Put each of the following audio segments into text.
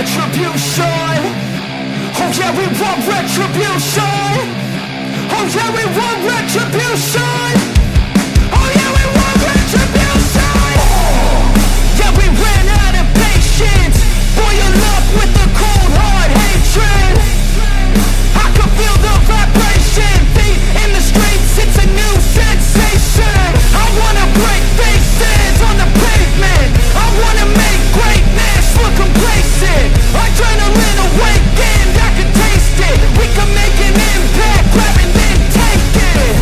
retribution. Oh yeah, we want retribution. Oh yeah, we want retribution. Oh yeah, we want retribution. Yeah, we ran out of patience. Boil up with the cold hard hatred. I can feel the vibration. Feet in the streets, it's a new sensation. I wanna break faces on the pavement. I wanna make greatness look complacent. Adrenaline awakened, I can taste it. We can make an impact, grab and then take it.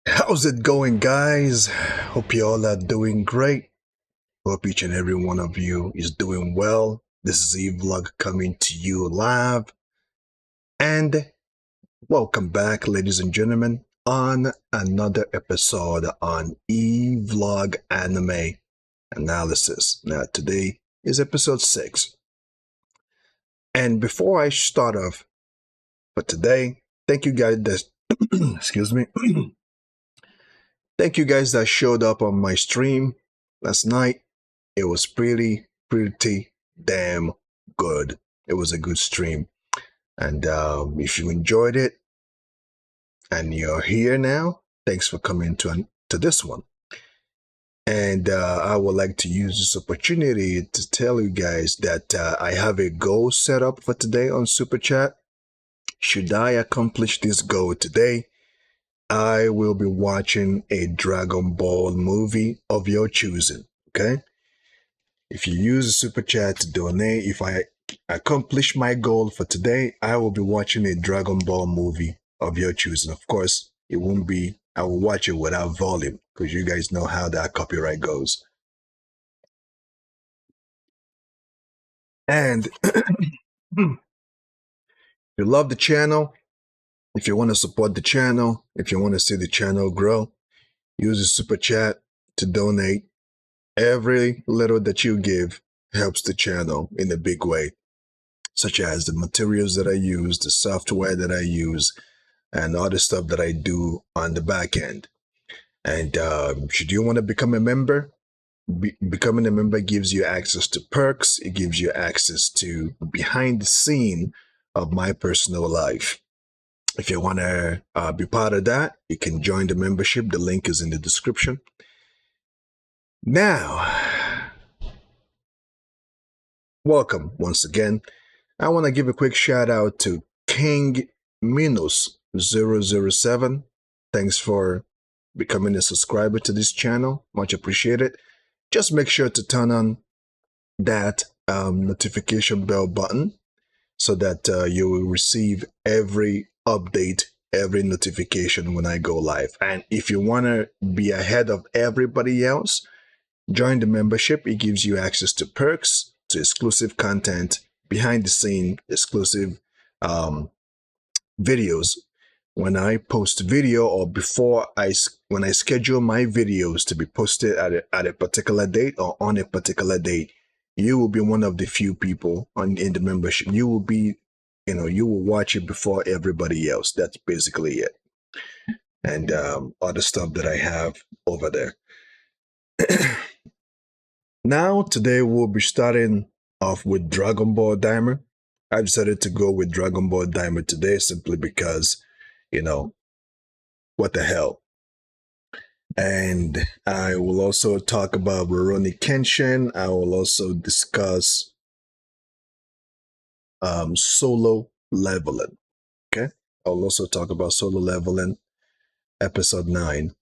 How's it going, guys? Hope you all are doing great. Hope each and every one of you is doing well. This is EVlog coming to you live. And welcome back, ladies and gentlemen, on another episode on EVlog Anime Analysis. Now, today is episode 6. And before I start off for today, thank you guys that excuse me. Thank you guys that showed up on my stream last night. It was pretty damn good. It was a good stream. And if you enjoyed it and you're here now, thanks for coming to this one. And I would like to use this opportunity to tell you guys that I have a goal set up for today on Super Chat. Should I accomplish this goal today, I will be watching a Dragon Ball movie of your choosing, okay? If you use a Super Chat to donate, if I accomplish my goal for today, I will be watching a Dragon Ball movie of your choosing. Of course, it won't be, I will watch it without volume, because you guys know how that copyright goes. And if you love the channel, if you want to support the channel, if you want to see the channel grow, use a Super Chat to donate. Every little that you give helps the channel in a big way, such as the materials that I use, the software that I use, and all the stuff that I do on the back end. And should you want to become a member, becoming a member gives you access to perks. It gives you access to behind the scene of my personal life. If you want to be part of that, you can join the membership. The link is in the description. Now, welcome once again. I want to give a quick shout out to King Minus 007. Thanks for becoming a subscriber to this channel. Much appreciated. Just make sure to turn on that notification bell button so that you will receive every update, every notification when I go live. And if you want to be ahead of everybody else, join the membership. It gives you access to perks, to exclusive content, behind the scene, exclusive videos. When I post video or when I schedule my videos to be posted at a particular date or on a particular date, you will be one of the few people in the membership. You will be, you will watch it before everybody else. That's basically it. And other stuff that I have over there. Now, today we'll be starting off with Dragon Ball Daima. I decided to go with Dragon Ball Daima today simply because, what the hell. And I will also talk about Rrurouni Kenshin. I will also discuss solo leveling. Okay, I'll also talk about solo leveling, episode 9.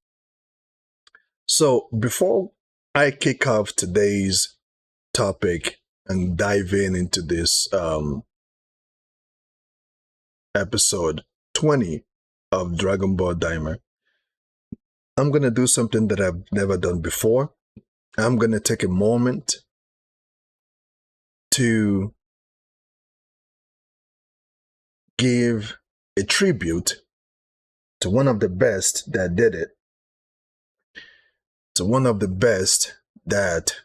So before I kick off today's topic and dive into this episode 20 of Dragon Ball Daima, I'm gonna do something that I've never done before. I'm gonna take a moment to give a tribute to one of the best that did it, to one of the best that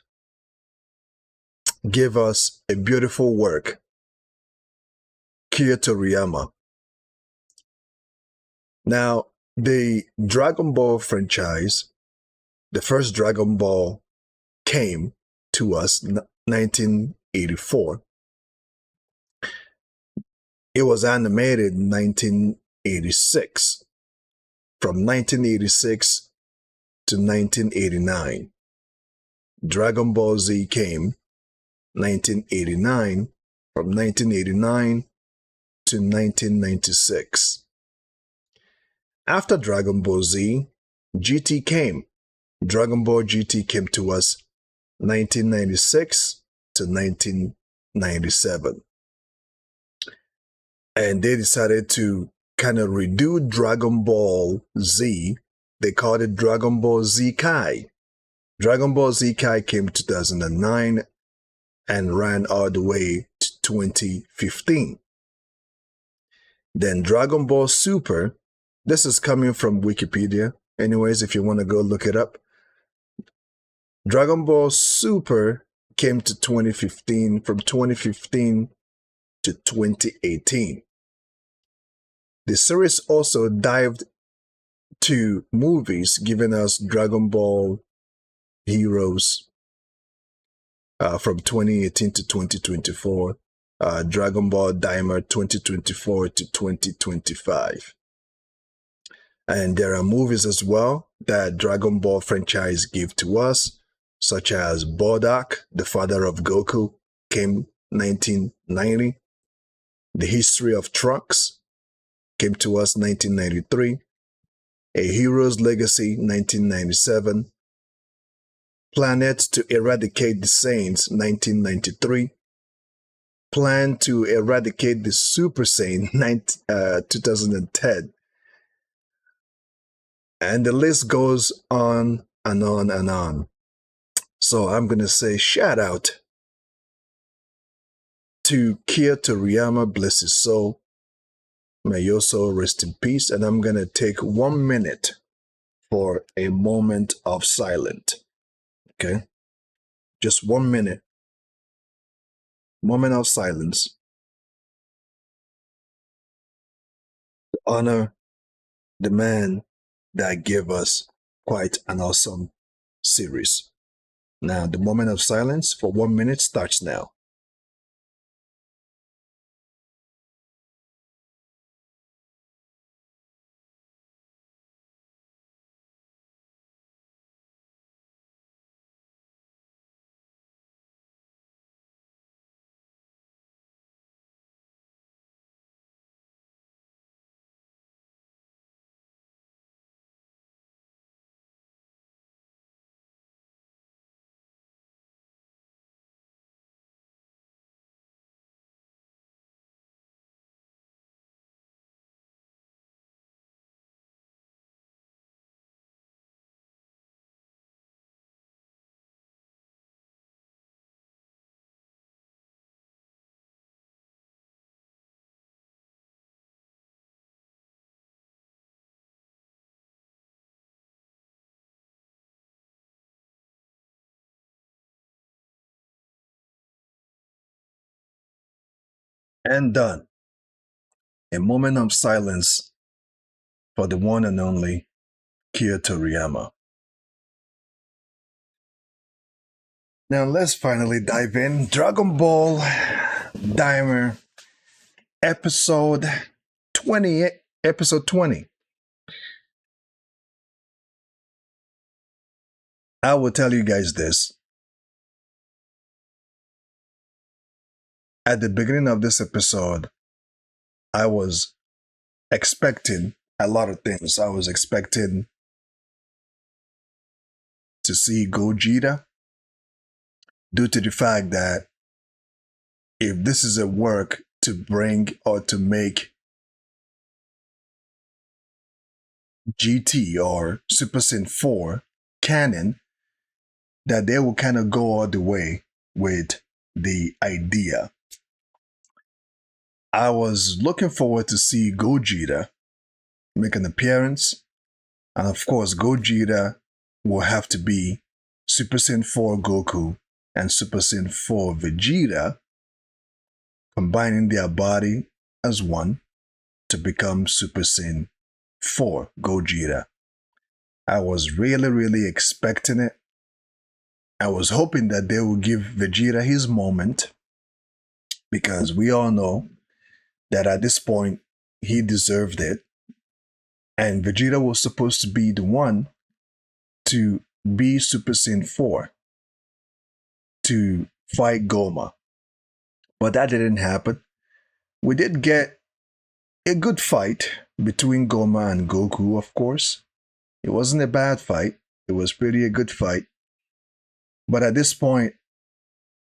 gave us a beautiful work, Akira Toriyama. Now, the Dragon Ball franchise, the first Dragon Ball came to us in 1984. It was animated in 1986. From 1986 to 1989. Dragon Ball Z came 1989, from 1989 to 1996. After Dragon Ball Z, GT came. Dragon Ball GT came to us 1996 to 1997. And they decided to kind of redo Dragon Ball Z. They called it Dragon Ball Z Kai. Dragon Ball Z Kai came 2009 and ran all the way to 2015. Then Dragon Ball Super, this is coming from Wikipedia. Anyways, if you want to go look it up. Dragon Ball Super came to 2015, from 2015 to 2018. The series also dived to movies, giving us Dragon Ball Heroes from 2018 to 2024, Dragon Ball Daiam 2024 to 2025. And there are movies as well that Dragon Ball franchise gave to us, such as Bardock, the father of Goku, came 1990. The History of Trunks came to us 1993. A Hero's Legacy 1997. Planet to Eradicate the Saiyans 1993. Plan to Eradicate the Super Saiyan 2010. And the list goes on and on and on. So I'm going to say shout out to Akira Toriyama, bless his soul. May your soul rest in peace. And I'm going to take 1 minute for a moment of silence. Okay? Just 1 minute. Moment of silence. To honor the man that gave us quite an awesome series. Now, the moment of silence for 1 minute starts now. And done. A moment of silence for the one and only Akira Toriyama. Now let's finally dive in. Dragon Ball Daiam episode 20. Episode 20. I will tell you guys this. At the beginning of this episode, I was expecting a lot of things. I was expecting to see Gogeta, due to the fact that if this is a work to bring or to make GT or Super Saiyan 4 canon, that they will kind of go all the way with the idea. I was looking forward to see Gogeta make an appearance, and of course, Gogeta will have to be Super Saiyan 4 Goku and Super Saiyan 4 Vegeta, combining their body as one to become Super Saiyan 4 Gogeta. I was really expecting it. I was hoping that they would give Vegeta his moment, because we all know that at this point he deserved it. And Vegeta was supposed to be the one to be Super Saiyan 4 to fight Goma. But that didn't happen. We did get a good fight between Goma and Goku, of course. It wasn't a bad fight. It was pretty a good fight. But at this point,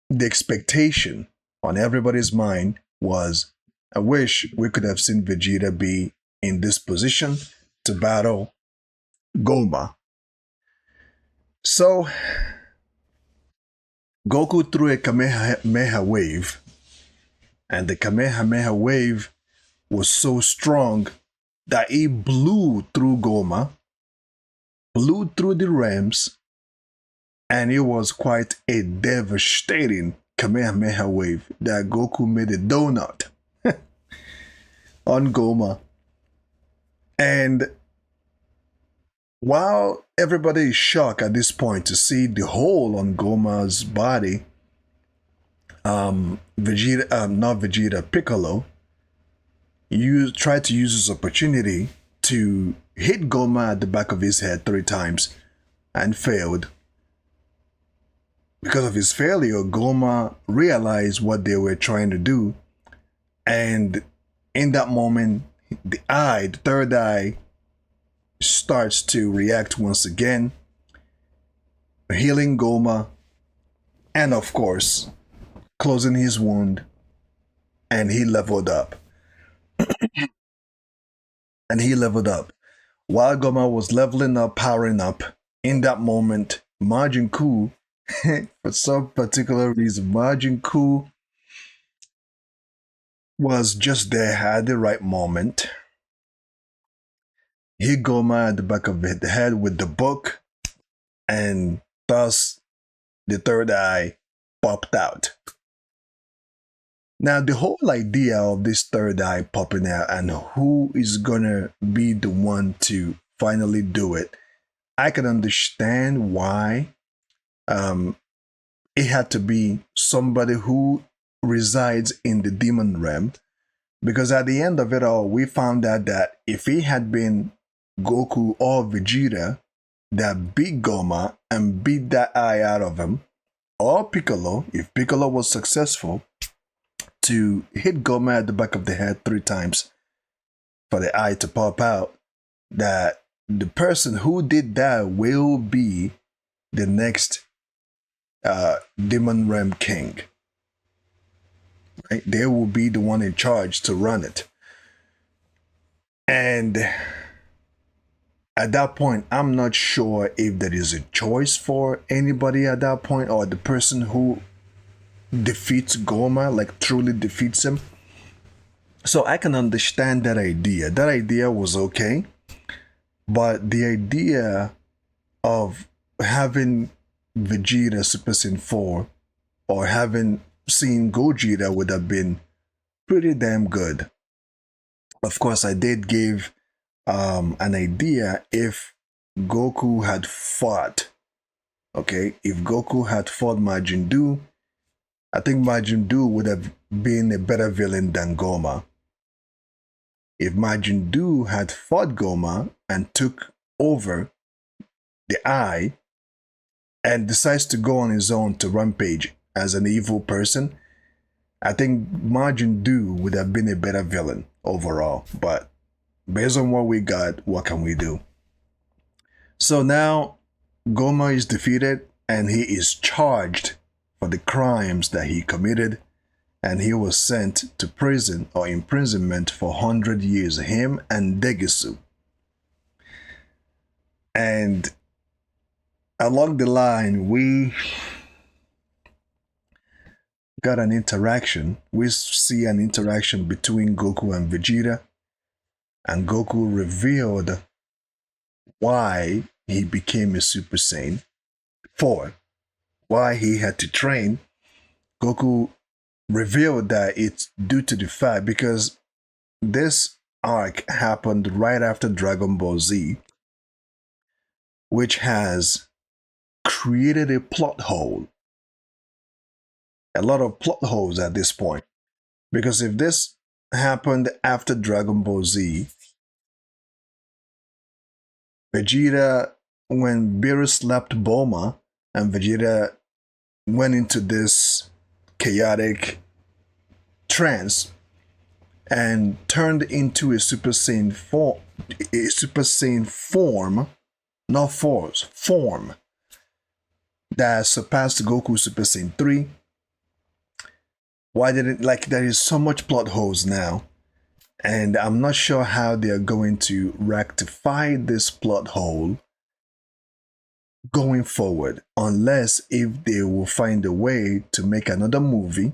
the expectation on everybody's mind was, I wish we could have seen Vegeta be in this position to battle Goma. So, Goku threw a Kamehameha wave, and the Kamehameha wave was so strong that it blew through Goma, blew through the Rams, and it was quite a devastating Kamehameha wave that Goku made a donut on Goma. And while everybody is shocked at this point to see the hole on Goma's body, Piccolo, tried to use his opportunity to hit Goma at the back of his head 3 times and failed. Because of his failure, Goma realized what they were trying to do, and in that moment, the third eye, starts to react once again, healing Goma, and of course, closing his wound, and he leveled up. While Goma was leveling up, powering up, in that moment, Majin Ku, for some particular reason, Majin Ku was just there at the right moment. Hit Goma at the back of the head with the book, and thus the third eye popped out. Now, the whole idea of this third eye popping out and who is gonna be the one to finally do it, I can understand why it had to be somebody who resides in the demon realm, because at the end of it all, we found out that if it had been Goku or Vegeta that beat Goma and beat that eye out of him, or Piccolo, if Piccolo was successful to hit Goma at the back of the head 3 times for the eye to pop out, that the person who did that will be the next Demon Realm King. Right? They will be the one in charge to run it. And at that point, I'm not sure if there is a choice for anybody at that point, or the person who defeats Goma, like truly defeats him. So I can understand that idea. That idea was okay. But the idea of having Vegeta Super Saiyan 4 or having seen Gogeta would have been pretty damn good. Of course, I did give an idea if Goku had fought. Okay, if Goku had fought Majin Buu, I think Majin Buu would have been a better villain than Goma. If Majin Buu had fought Goma and took over the eye and decides to go on his own to rampage as an evil person, I think Majin Buu would have been a better villain overall. But based on what we got, what can we do? So now Goma is defeated and he is charged for the crimes that he committed, and he was sent to prison or imprisonment for 100 years, him and Degisu. And along the line, got an interaction. We see an interaction between Goku and Vegeta, and Goku revealed why he became a Super Saiyan 4, why he had to train. Goku revealed that it's due to the fact because this arc happened right after Dragon Ball Z, which has created a plot hole. A lot of plot holes at this point. Because if this happened after Dragon Ball Z, Vegeta, when Beerus slapped Bulma, and Vegeta went into this chaotic trance and turned into a Super Saiyan form, not force, form that surpassed Goku Super Saiyan 3. Why didn't, like, there is so much plot holes now, and I'm not sure how they are going to rectify this plot hole going forward, unless if they will find a way to make another movie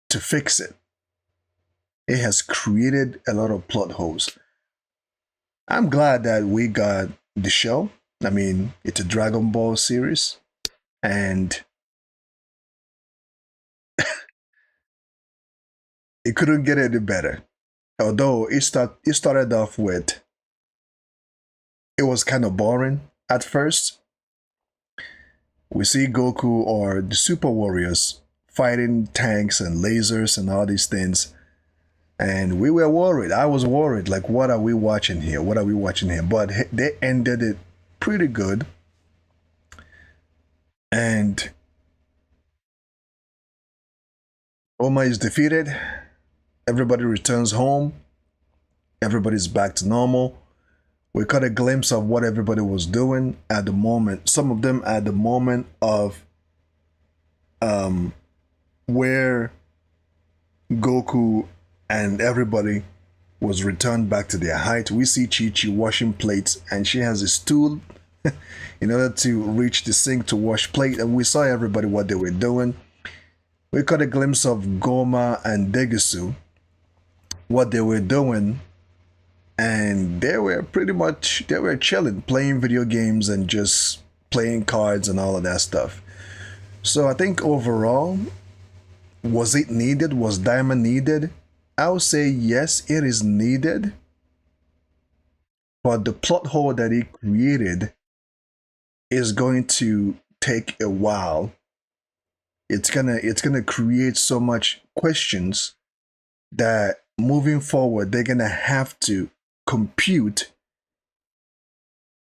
to fix it. It has created a lot of plot holes. I'm glad that we got the show. I mean, it's a Dragon Ball series, and it couldn't get any better. Although it started off with, it was kind of boring at first. We see Goku or the Super Warriors fighting tanks and lasers and all these things. And we were worried. I was worried, like, what are we watching here? What are we watching here? But they ended it pretty good. And Oma is defeated. Everybody returns home. Everybody's back to normal. We caught a glimpse of what everybody was doing at the moment. Some of them at the moment of where Goku and everybody was returned back to their height. We see Chi-Chi washing plates, and she has a stool in order to reach the sink to wash plate, and we saw everybody what they were doing. We caught a glimpse of Goma and Degusu, what they were doing, and they were chilling, playing video games and just playing cards and all of that stuff. So I think overall, was it needed? Was Daiam needed? I would say yes, it is needed. But the plot hole that he created is going to take a while. It's gonna create so much questions that moving forward they're gonna have to compute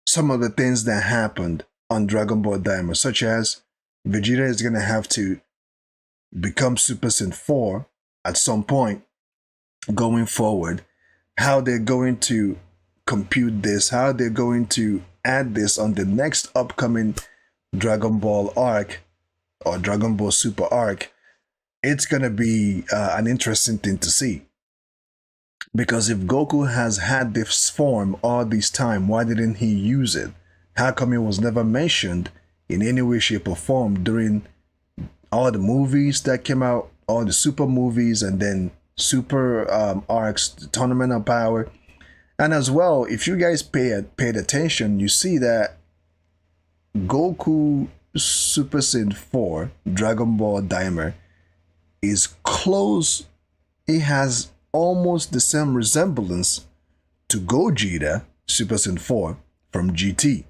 some of the things that happened on Dragon Ball Daima, such as Vegeta is gonna have to become Super Saiyan 4 at some point going forward. How they're going to compute this, how they're going to add this on the next upcoming Dragon Ball arc or Dragon Ball Super arc, it's gonna be an interesting thing to see. Because if Goku has had this form all this time, why didn't he use it? How come it was never mentioned in any way, shape, or form during all the movies that came out, all the super movies, and then super arcs, the Tournament of Power? And as well, if you guys paid attention, you see that Goku Super Saiyan 4 Dragon Ball Daima is close. It has almost the same resemblance to Gogeta Super Saiyan 4 from GT.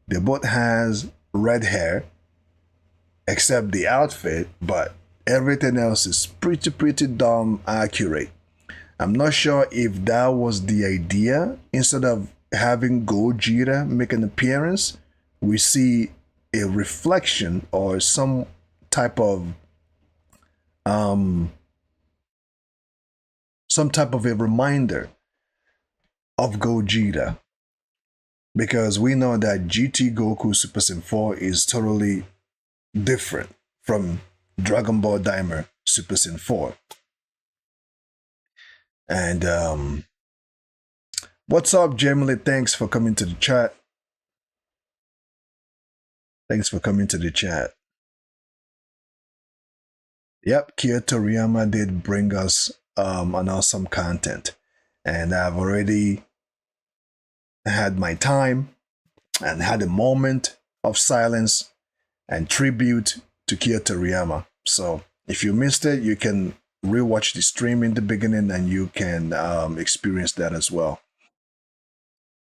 They both has red hair, except the outfit, but everything else is pretty damn accurate. I'm not sure if that was the idea. Instead of having Gogeta make an appearance, we see a reflection or some type of a reminder of Gogeta, because we know that GT Goku Super Saiyan 4 is totally different from Dragon Ball Daima Super Saiyan 4. And what's up, Jamily? Thanks for coming to the chat. Thanks for coming to the chat. Yep, Kia Toriyama did bring us an awesome content, and I've already had my time and had a moment of silence and tribute to Kia Toriyama. So if you missed it, you can rewatch the stream in the beginning and you can experience that as well.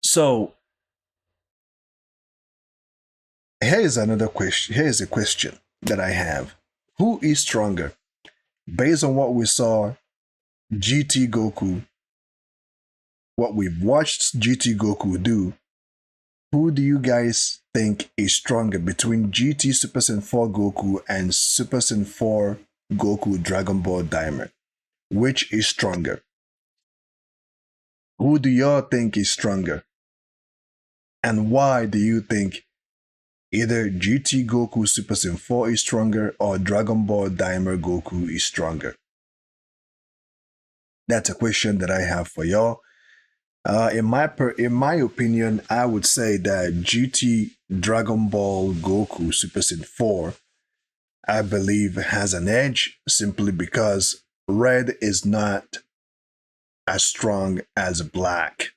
So here's another question. Here's a question that I have. Who is stronger? Based on what we saw GT Goku, what we've watched GT Goku do, who do you guys think is stronger between GT Super Saiyan 4 Goku and Super Saiyan 4 Goku Dragon Ball Daima? Which is stronger? Who do y'all think is stronger? And why do you think either GT Goku Super Saiyan 4 is stronger or Dragon Ball Daima Goku is stronger? That's a question that I have for y'all. In my opinion, I would say that GT Dragon Ball Goku Super Saiyan 4, I believe, has an edge simply because red is not as strong as black.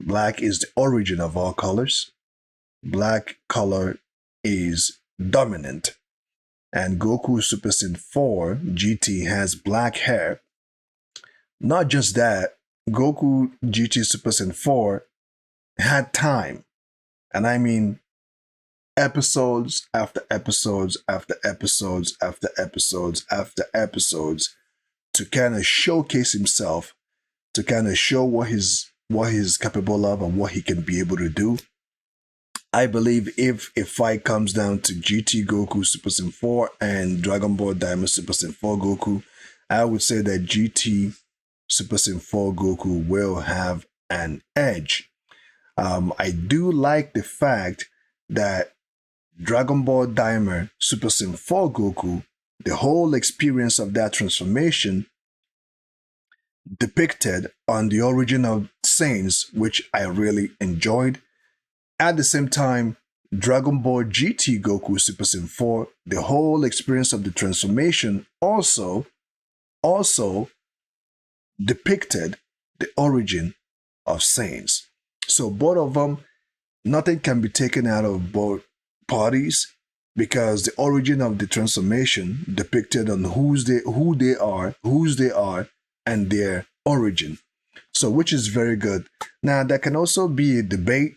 Black is the origin of all colors. Black color is dominant. And Goku Super Saiyan 4 GT has black hair. Not just that, Goku GT Super Saiyan 4 had time. And I mean episodes after episodes after episodes after episodes after episodes to kind of showcase himself, to kind of show what he's capable of and what he can be able to do. I believe if a fight comes down to GT Goku Super Saiyan 4 and Dragon Ball Daima Super Saiyan 4 Goku, I would say that GT Super Saiyan 4 Goku will have an edge. I do like the fact that Dragon Ball Daima Super Saiyan 4 Goku, the whole experience of that transformation depicted on the origin of Saiyans, which I really enjoyed. At the same time, Dragon Ball GT Goku Super Saiyan 4, the whole experience of the transformation also depicted the origin of Saiyans. So both of them, nothing can be taken out of both parties because the origin of the transformation depicted on who they are, and their origin. So which is very good. Now there can also be a debate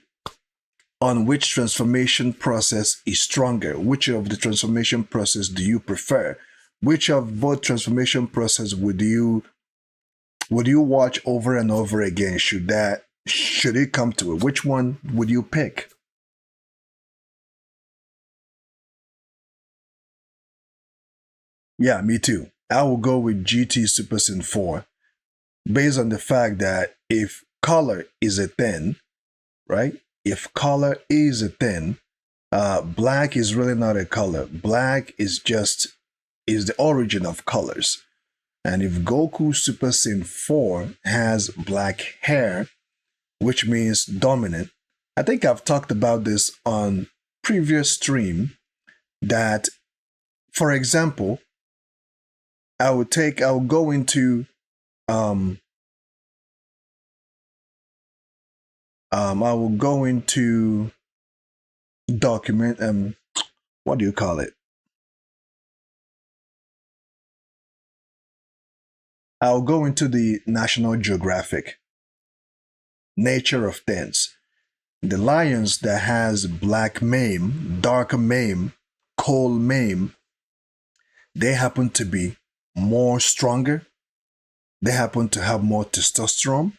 on which transformation process is stronger. Which of the transformation process do you prefer? Which of both transformation process would you watch over and over again? Should it come to it? Which one would you pick? Yeah, me too. I will go with GT Super Saiyan 4 based on the fact that if color is a thing, right? If color is a thing, black is really not a color. Black is the origin of colors. And if Goku Super Saiyan 4 has black hair, which means dominant, I think I've talked about this on previous stream that, for I will go into document what do you call it? I'll go into the National Geographic nature of things. The lions that has black mane, dark mane, cold mane, they happen to be more stronger. They happen to have more testosterone.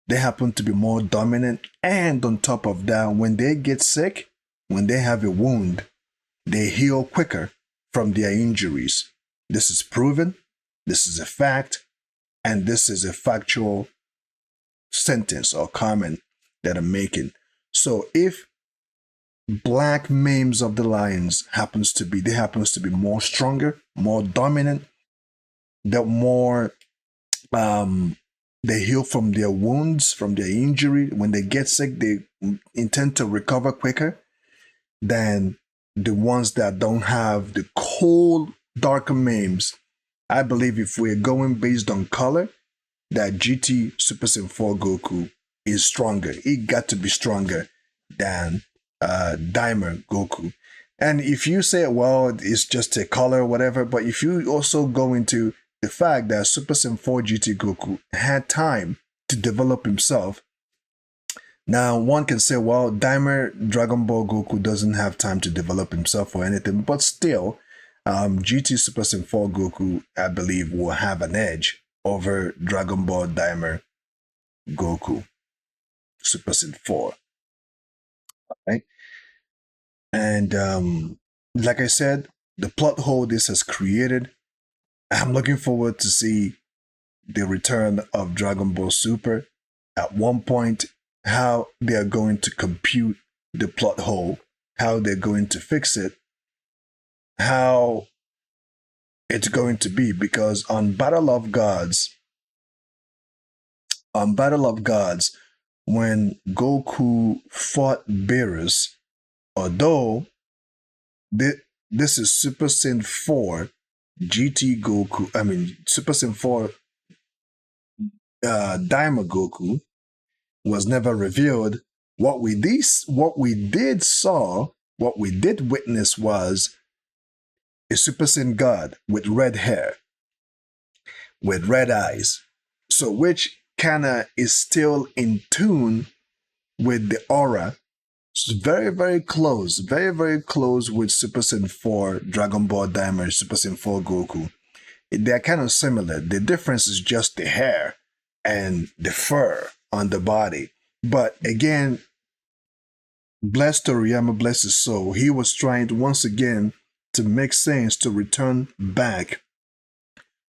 They happen to be more dominant. And on top of that, when they get sick, when they have a wound, they heal quicker from their injuries. This is proven. This is a fact. And this is a factual sentence or comment that I'm making. So if black mames of the lions happens to be more stronger, more dominant, they're more they heal from their wounds, from their injury. When they get sick, they intend to recover quicker than the ones that don't have the cold, darker mames I believe if we're going based on color, that GT Super Saiyan 4 Goku is stronger. He got to be stronger than Daimer Goku. And if you say, well, it's just a color or whatever, but if you also go into the fact that Super Saiyan 4 GT Goku had time to develop himself, now one can say, well, Daimer Dragon Ball Goku doesn't have time to develop himself or anything, but still, GT Super Saiyan 4 Goku, I believe, will have an edge over Dragon Ball Daimer Goku Super Saiyan 4. Right? And like I said, the plot hole this has created, I'm looking forward to see the return of Dragon Ball Super. At one point, how they are going to compute the plot hole, how they're going to fix it, how it's going to be, because on Battle of Gods, when Goku fought Beerus, although this is Super Saiyan 4 GT Goku, I mean Super Saiyan 4 Daima Goku was never revealed. What we did witness was a Super Saiyan God with red hair, with red eyes. So which kinda is still in tune with the aura. It's very, very close with Super Saiyan 4 Dragon Ball Daima and Super Saiyan 4 Goku. They're kind of similar. The difference is just the hair and the fur on the body. But again, bless Toriyama, bless his soul, he was trying to, once again, to make sense, to return back,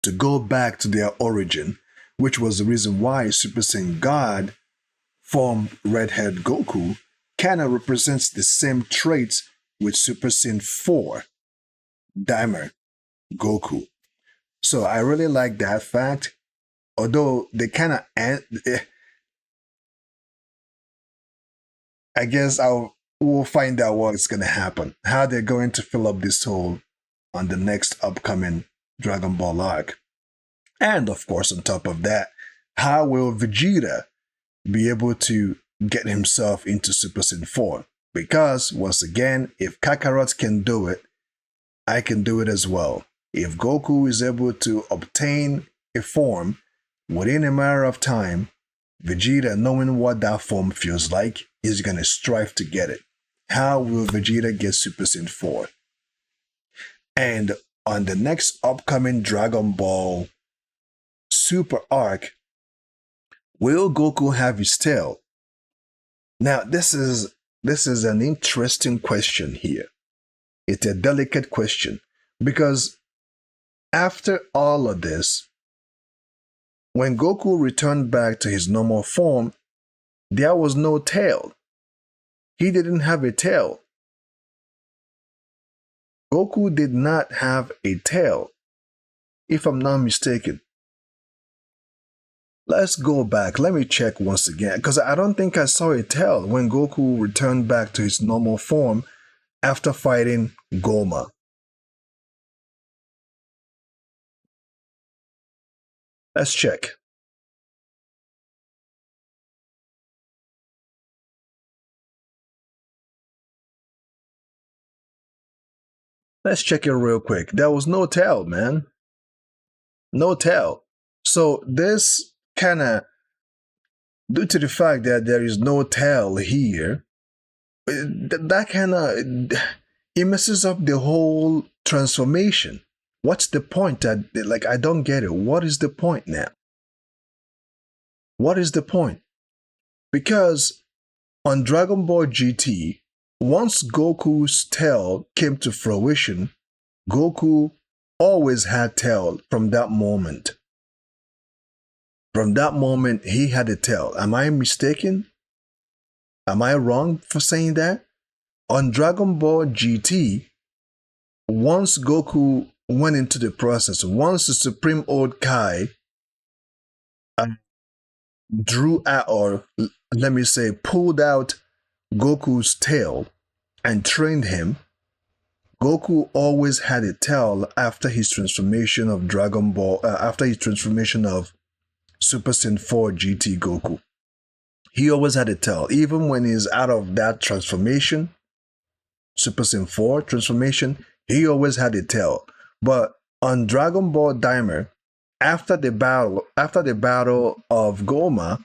to go back to their origin, which was the reason why Super Saiyan God formed Red-Haired Goku, kind of represents the same traits with Super Saiyan 4 Daima Goku. So I really like that fact, although they kind of, I guess we'll find out what's going to happen, how they're going to fill up this hole on the next upcoming Dragon Ball arc. And of course, on top of that, how will Vegeta be able to get himself into Super Saiyan 4? Because, once again, if Kakarot can do it, I can do it as well. If Goku is able to obtain a form within a matter of time, Vegeta, knowing what that form feels like, is going to strive to get it. How will Vegeta get Super Saiyan 4? And on the next upcoming Dragon Ball Super arc, will Goku have his tail? Now, this is an interesting question here. It's a delicate question, because after all of this, when Goku returned back to his normal form, there was no tail. He didn't have a tail. Goku did not have a tail, if I'm not mistaken. Let's go back. Let me check once again, because I don't think I saw a tail when Goku returned back to his normal form after fighting Goma. Let's check. Let's check it real quick. There was no tail, man. No tail. So this kind of, due to the fact that there is no tail here, that kind of, it messes up the whole transformation. What's the point? I don't get it. What is the point now? What is the point? Because on Dragon Ball GT, once Goku's tail came to fruition, Goku always had tail from that moment. From that moment, he had a tail. Am I mistaken? Am I wrong for saying that? On Dragon Ball GT, once Goku went into the process, once the Supreme Old Kai drew out, or let me say, pulled out Goku's tail and trained him, Goku always had a tail after his transformation of Dragon Ball, after his transformation of Super Saiyan 4 GT Goku. He always had a tail. Even when he's out of that transformation, Super Saiyan 4 transformation, he always had a tail. But on Dragon Ball Daiam, after the battle of Goma,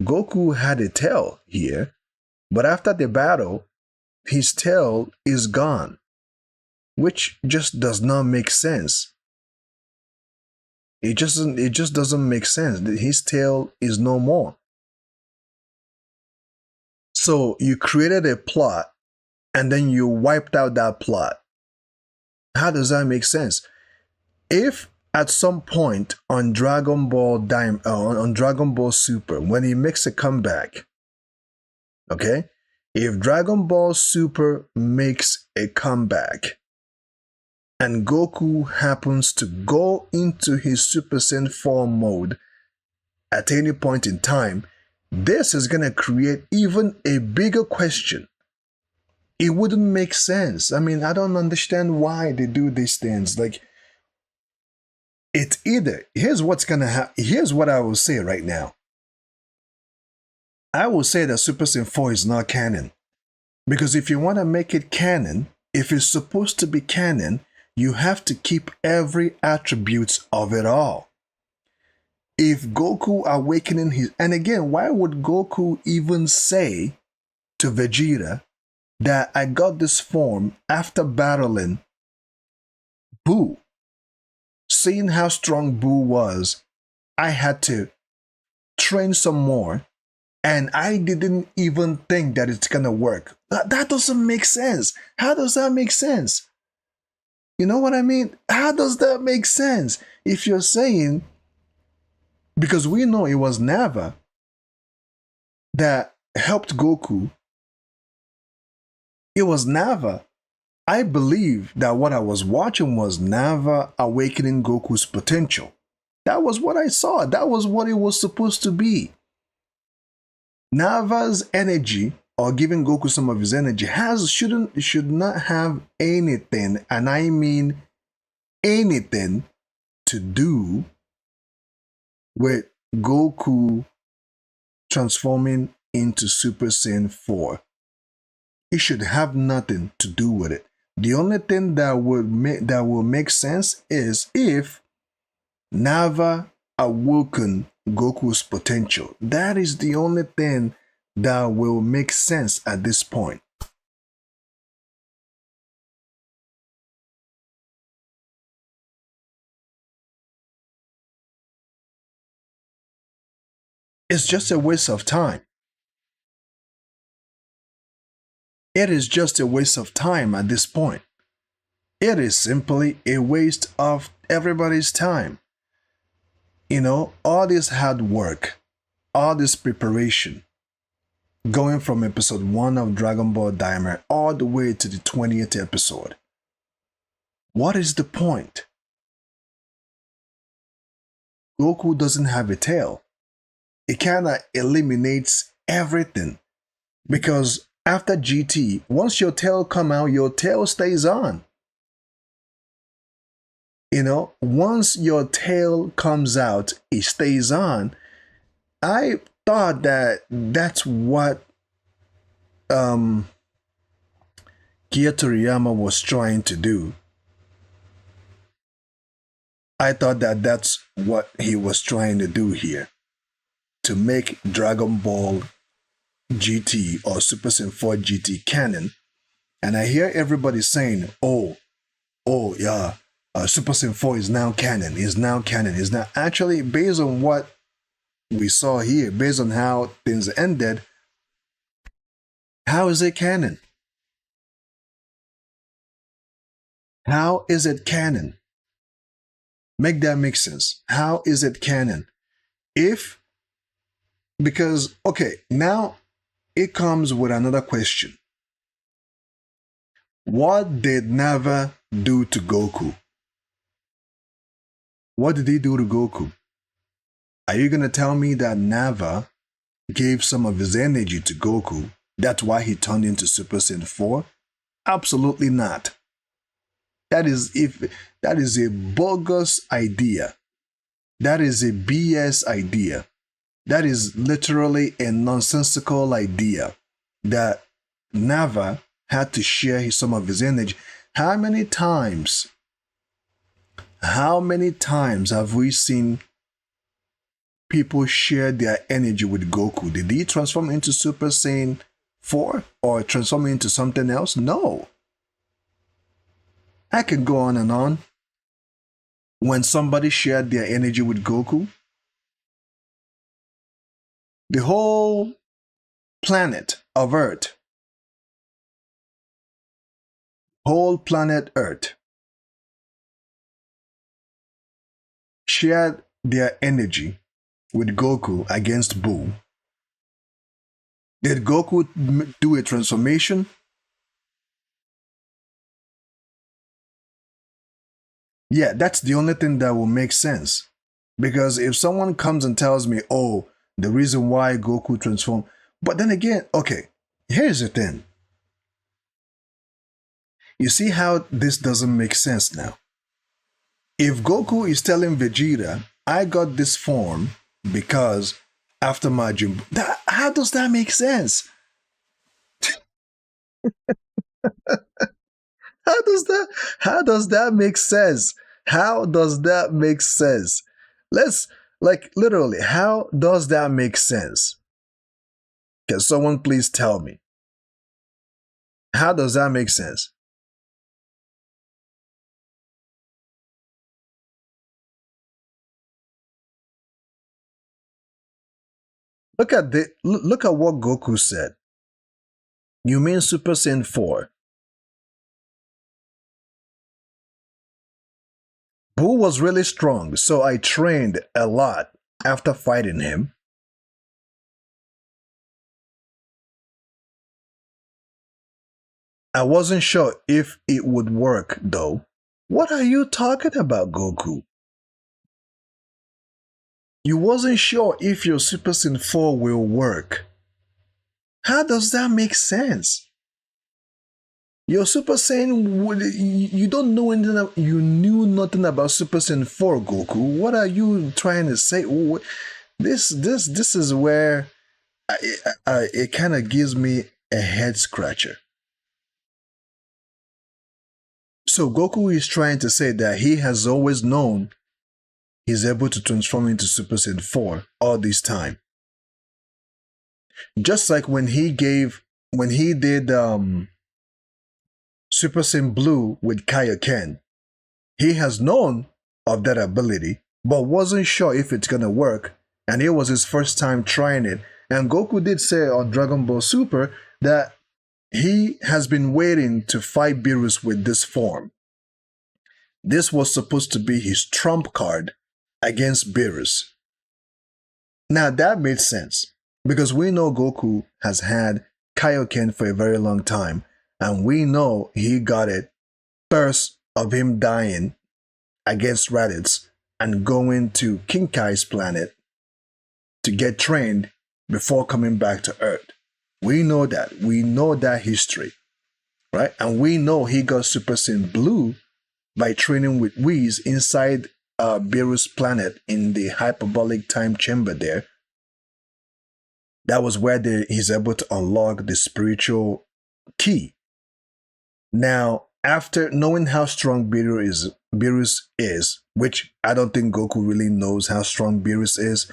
Goku had a tail here. But after the battle, his tail is gone, which just does not make sense. It just doesn't make sense. His tail is no more. So you created a plot and then you wiped out that plot. How does that make sense? If at some point on Dragon Ball on Dragon Ball Super, when he makes a comeback, okay? If Dragon Ball Super makes a comeback and Goku happens to go into his Super Saiyan 4 mode at any point in time, this is going to create even a bigger question. It wouldn't make sense. I mean, I don't understand why they do these things. Like, it's either, here's what's going to happen. Here's what I will say right now. I will say that Super Saiyan 4 is not canon. Because if you want to make it canon, if it's supposed to be canon, you have to keep every attribute of it all. If Goku awakening his... And again, why would Goku even say to Vegeta that I got this form after battling Buu? Seeing how strong Buu was, I had to train some more, and I didn't even think that it's gonna work. That doesn't make sense. How does that make sense? You know what I mean? How does that make sense? If you're saying, because we know it was Nava that helped Goku. It was Nava. I believe that what I was watching was Nava awakening Goku's potential. That was what I saw. That was what it was supposed to be. Nava's energy, or giving Goku some of his energy, should not have anything, and I mean anything, to do with Goku transforming into Super Saiyan 4. It should have nothing to do with it. The only thing that will make sense is if Nava awoken Goku's potential. That is the only thing that will make sense at this point. It's just a waste of time. It is just a waste of time at this point. It is simply a waste of everybody's time. You know, all this hard work, all this preparation, going from episode 1 of Dragon Ball Daiam all the way to the 20th episode. What is the point? Goku doesn't have a tail. It kind of eliminates everything, because after GT, once your tail come out, your tail stays on. You know, once your tail comes out, it stays on. I thought that that's what Akira Toriyama was trying to do. I thought that that's what he was trying to do here, to make Dragon Ball GT or Super Saiyan 4 GT canon. And I hear everybody saying, oh yeah, Super Saiyan 4 is now canon, is now actually, based on what we saw here, based on how things ended, how is it canon? How is it canon? Make that make sense. How is it canon? Because, okay, now it comes with another question. What did Nava do to Goku? What did he do to Goku? Are you going to tell me that Nava gave some of his energy to Goku? That's why he turned into Super Saiyan 4? Absolutely not. That is a bogus idea. That is a BS idea. That is literally a nonsensical idea that Nava had to share some of his energy. How many times have we seen people share their energy with Goku? Did he transform into Super Saiyan 4 or transform into something else? No. I can go on and on. When somebody shared their energy with Goku, the whole planet of Earth, shared their energy with Goku against Buu. Did Goku do a transformation? Yeah, that's the only thing that will make sense. Because if someone comes and tells me, oh, the reason why Goku transformed, but then again, okay, here's the thing. You see how this doesn't make sense now? If Goku is telling Vegeta, I got this form because after Majin, how does that make sense? How does that make sense? How does that make sense? Let's like literally, how does that make sense? Can someone please tell me? How does that make sense? Look at what Goku said. You mean Super Saiyan 4? Buu was really strong, so I trained a lot after fighting him. I wasn't sure if it would work though. What are you talking about, Goku? You wasn't sure if your Super Saiyan 4 will work. How does that make sense? Your Super Saiyan, you don't know anything. You knew nothing about Super Saiyan 4, Goku. What are you trying to say? This is where it kind of gives me a head scratcher. So Goku is trying to say that he has always known he's able to transform into Super Saiyan 4 all this time. Just like when he did Super Saiyan Blue with Kaioken, he has known of that ability, but wasn't sure if it's gonna work, and it was his first time trying it. And Goku did say on Dragon Ball Super that he has been waiting to fight Beerus with this form. This was supposed to be his trump card against Beerus. Now that made sense, because we know Goku has had Kaioken for a very long time, and we know he got it first of him dying against Raditz and going to King Kai's planet to get trained before coming back to Earth. We know that. We know that history, right? And we know he got Super Saiyan Blue by training with Whis inside Beerus' planet in the hyperbolic time chamber there. That was where he's able to unlock the spiritual key. Now, after knowing how strong Beerus is, which I don't think Goku really knows how strong Beerus is,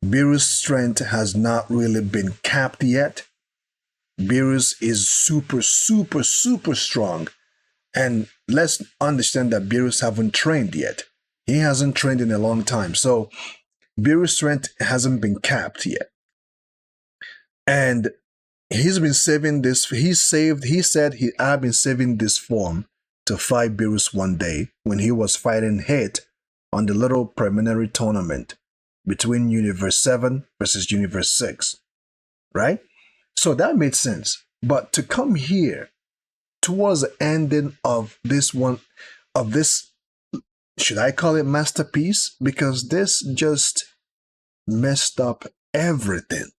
Beerus' strength has not really been capped yet. Beerus is super, super, super strong. And let's understand that Beerus haven't trained yet. He hasn't trained in a long time. So Beerus' strength hasn't been capped yet. And he's been saving this. He said I've been saving this form to fight Beerus one day when he was fighting Hate on the little preliminary tournament between Universe 7 versus Universe 6. Right? So that made sense. But to come here towards the ending of this, should I call it masterpiece? Because this just messed up everything.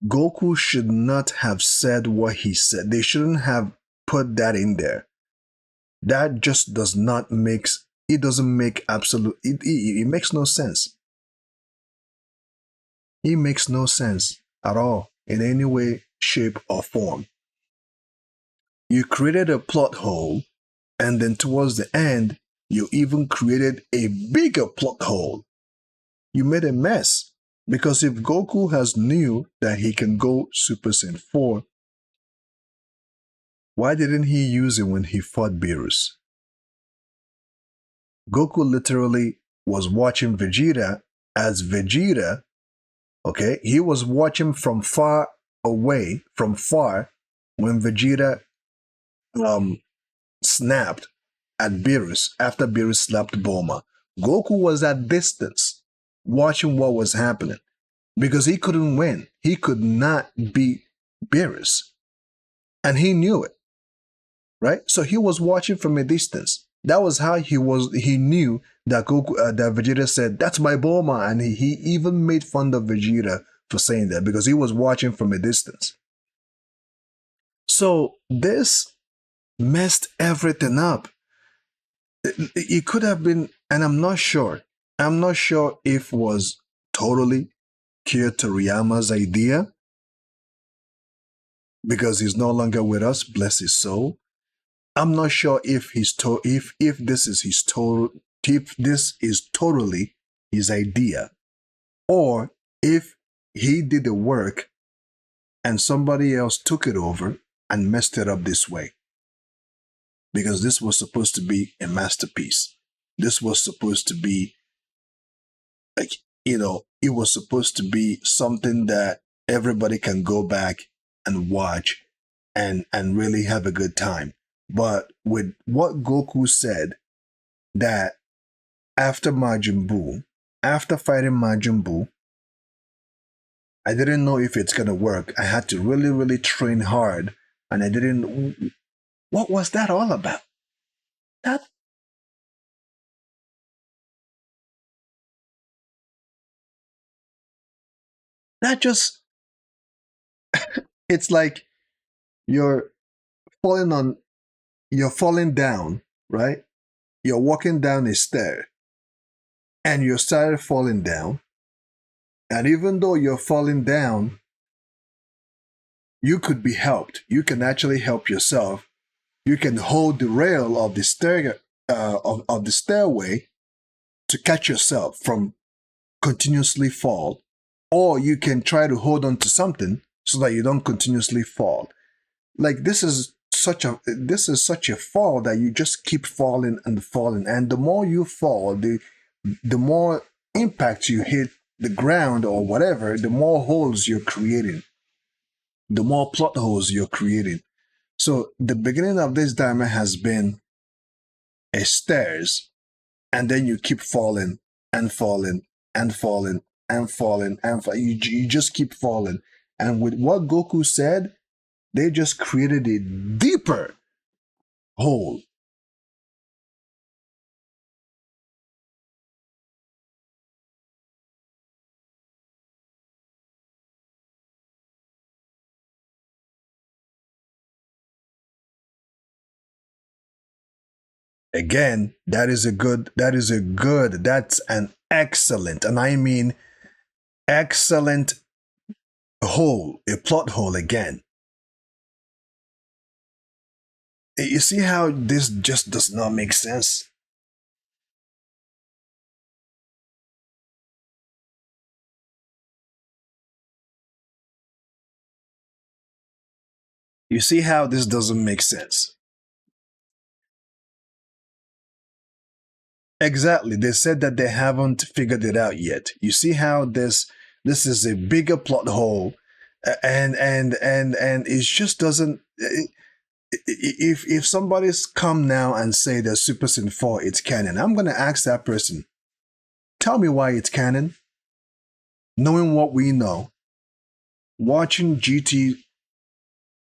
Goku should not have said what he said. They shouldn't have put that in there. That just does not make, it doesn't make absolute, it makes no sense. It makes no sense at all in any way, shape, or form. You created a plot hole, and then towards the end, you even created a bigger plot hole. You made a mess. Because if Goku has knew that he can go Super Saiyan 4, why didn't he use it when he fought Beerus? Goku literally was watching Vegeta as Vegeta, okay? He was watching from far away, from far, when Vegeta snapped at Beerus after Beerus slapped Bulma. Goku was at distance watching what was happening because he couldn't win. He could not beat Beerus. And he knew it, right? So he was watching from a distance. That was how he knew that that Vegeta said, "That's my Bulma," and he even made fun of Vegeta for saying that because he was watching from a distance. So this messed everything up. It could have been, and I'm not sure if it was totally Kira Toriyama's idea because he's no longer with us, bless his soul. I'm not sure if this is totally his idea, or if he did the work and somebody else took it over and messed it up this way. Because this was supposed to be a masterpiece. This was supposed to be, like, it was supposed to be something that everybody can go back and watch and really have a good time. But with what Goku said, that after fighting Majin Buu, I didn't know if it's gonna work. I had to really, really train hard, and I didn't. What was that all about? That just, it's like you're falling down, right? You're walking down a stair and you started falling down. And even though you're falling down, you could be helped. You can actually help yourself. You can hold the rail of the stair of the stairway to catch yourself from continuously fall, or you can try to hold on to something so that you don't continuously fall. Like this is such a fall that you just keep falling and falling, and the more you fall, the more impact you hit the ground or whatever, the more holes you're creating, the more plot holes you're creating. So the beginning of this diamond has been a stairs, and then you keep falling and falling and falling and falling and you just keep falling. And with what Goku said, they just created a deeper hole. Again, that's an excellent, and I mean excellent hole, a plot hole again. You see how this just does not make sense? You see how this doesn't make sense? Exactly. They said that they haven't figured it out yet. You see how this is a bigger plot hole, and it just doesn't. If somebody's come now and say that Super Saiyan 4 it's canon, I'm gonna ask that person, tell me why it's canon. Knowing what we know, watching Dragon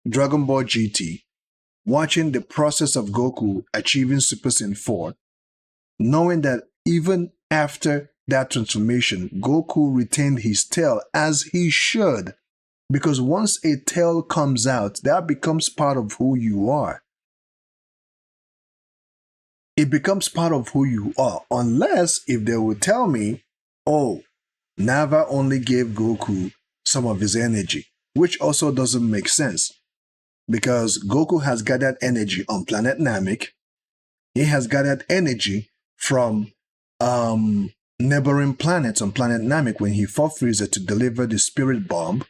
Ball GT, watching the process of Goku achieving Super Saiyan 4, knowing that even after that transformation, Goku retained his tail as he should. Because once a tail comes out, that becomes part of who you are. it becomes part of who you are. Unless if they would tell me, oh, Nava only gave Goku some of his energy, which also doesn't make sense because Goku has gathered energy on planet Namek. He has gathered energy from neighboring planets on planet Namek when he fought Frieza to deliver the spirit bomb.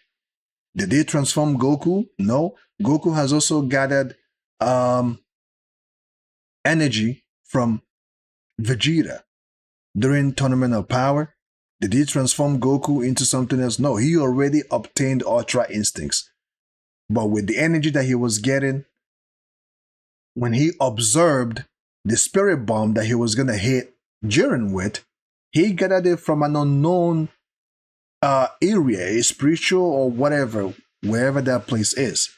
Did they transform Goku? No. Goku has also gathered energy from Vegeta during Tournament of Power. Did he transform Goku into something else? No, he already obtained Ultra Instincts. But with the energy that he was getting, when he observed the spirit bomb that he was going to hit Jiren with, he gathered it from an unknown area, a spiritual or whatever, wherever that place is.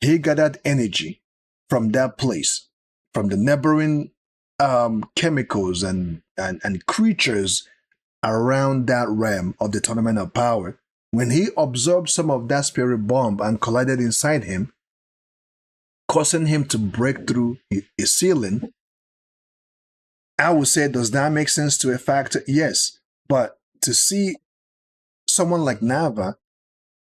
He gathered energy from that place, from the neighboring chemicals and creatures around that realm of the Tournament of Power. When he absorbed some of that spirit bomb and collided inside him, causing him to break through a ceiling, I would say, does that make sense to a factor? Yes. But to see someone like Nava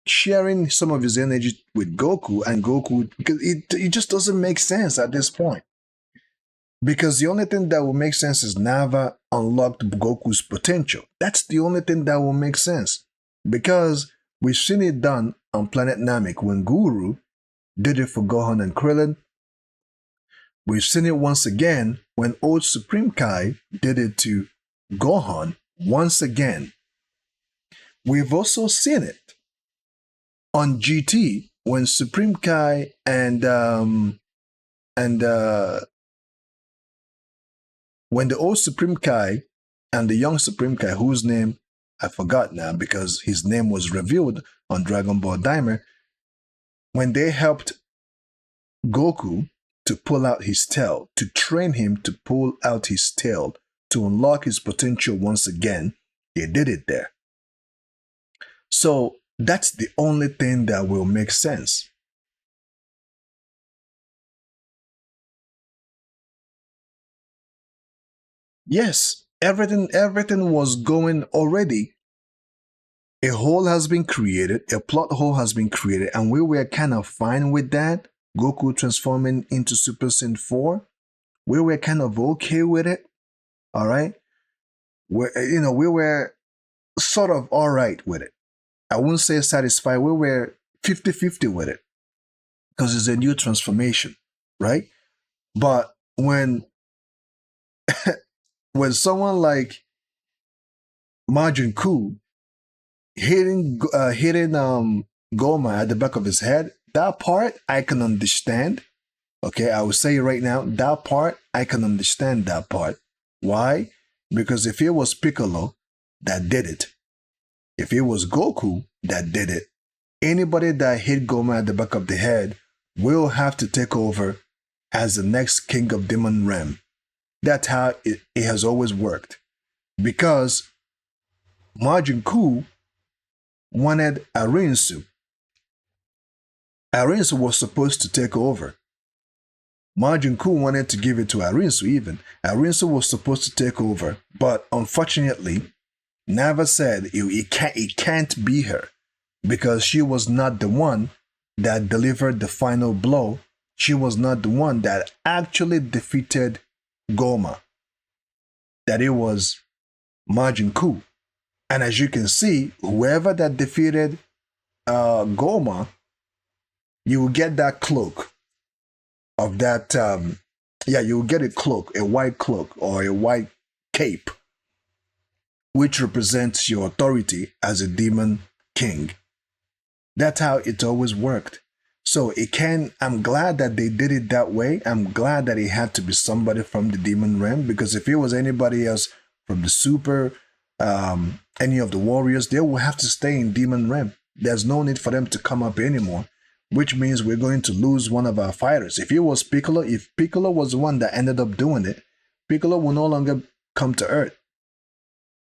sharing some of his energy with Goku, and Goku, because it just doesn't make sense at this point. Because the only thing that will make sense is Nava unlocked Goku's potential. That's the only thing that will make sense. Because we've seen it done on planet Namek when Guru did it for Gohan and Krillin. We've seen it once again when old Supreme Kai did it to Gohan once again. We've also seen it on GT when Supreme Kai and when the old Supreme Kai and the young Supreme Kai, whose name I forgot now because his name was revealed on Dragon Ball Daima, when they helped Goku to pull out his tail, to train him to pull out his tail, to unlock his potential once again, they did it there. So that's the only thing that will make sense. Yes, everything was going already. A hole has been created, a plot hole has been created, and we were kind of fine with that. Goku transforming into Super Saiyan 4. We were kind of okay with it. All right. We were sort of all right with it. I wouldn't say satisfied. We were 50-50 with it because it's a new transformation, right? But when someone like Majin Ku hitting Goma at the back of his head, that part I can understand. Okay, I will say it right now. That part I can understand. That part. Why? Because if it was Piccolo that did it, if it was Goku that did it, anybody that hit Goma at the back of the head will have to take over as the next king of Demon Realm. That's how it has always worked. Because Majin Ku wanted Arinsu. Arinsu was supposed to take over. Majin Ku wanted to give it to Arinsu even. Arinsu was supposed to take over. But unfortunately, Nava said it can't be her because she was not the one that delivered the final blow. She was not the one that actually defeated Goma. That it was Majin Ku. And as you can see, whoever that defeated Goma, you will get that cloak of that. You will get a cloak, a white cloak or a white cape, which represents your authority as a demon king. That's how it always worked. So I'm glad that they did it that way. I'm glad that it had to be somebody from the demon realm, because if it was anybody else from the super, any of the warriors, they will have to stay in demon realm. There's no need for them to come up anymore, which means we're going to lose one of our fighters. If it was Piccolo, if Piccolo was the one that ended up doing it, Piccolo will no longer come to Earth,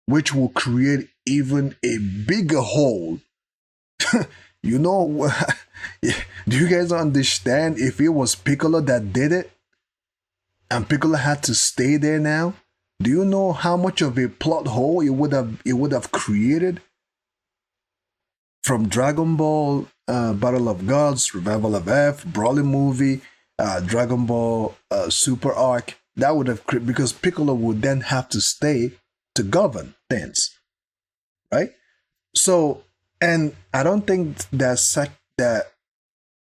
which will create even a bigger hole. You know, do you guys understand? If it was Piccolo that did it, and Piccolo had to stay there now. Do you know how much of a plot hole it would have created? From Dragon Ball, Battle of Gods, Revival of F, Broly movie, Dragon Ball Super Arc. That would have created, because Piccolo would then have to stay to govern things, right? So, and I don't think that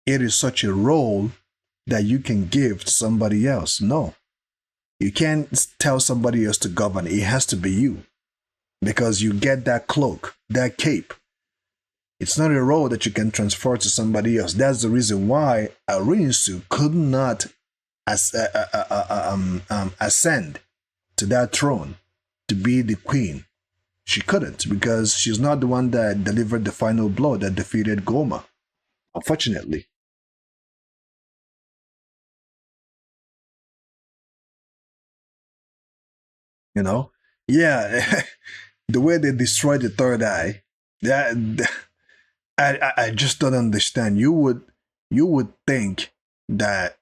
it is such a role that you can give to somebody else. No, you can't tell somebody else to govern. It has to be you, because you get that cloak, that cape. It's not a role that you can transfer to somebody else. That's the reason why Rinsu could not ascend to that throne to be the queen. She couldn't, because she's not the one that delivered the final blow that defeated Goma, unfortunately. You know? Yeah, the way they destroyed the third eye, that I just don't understand. You would think that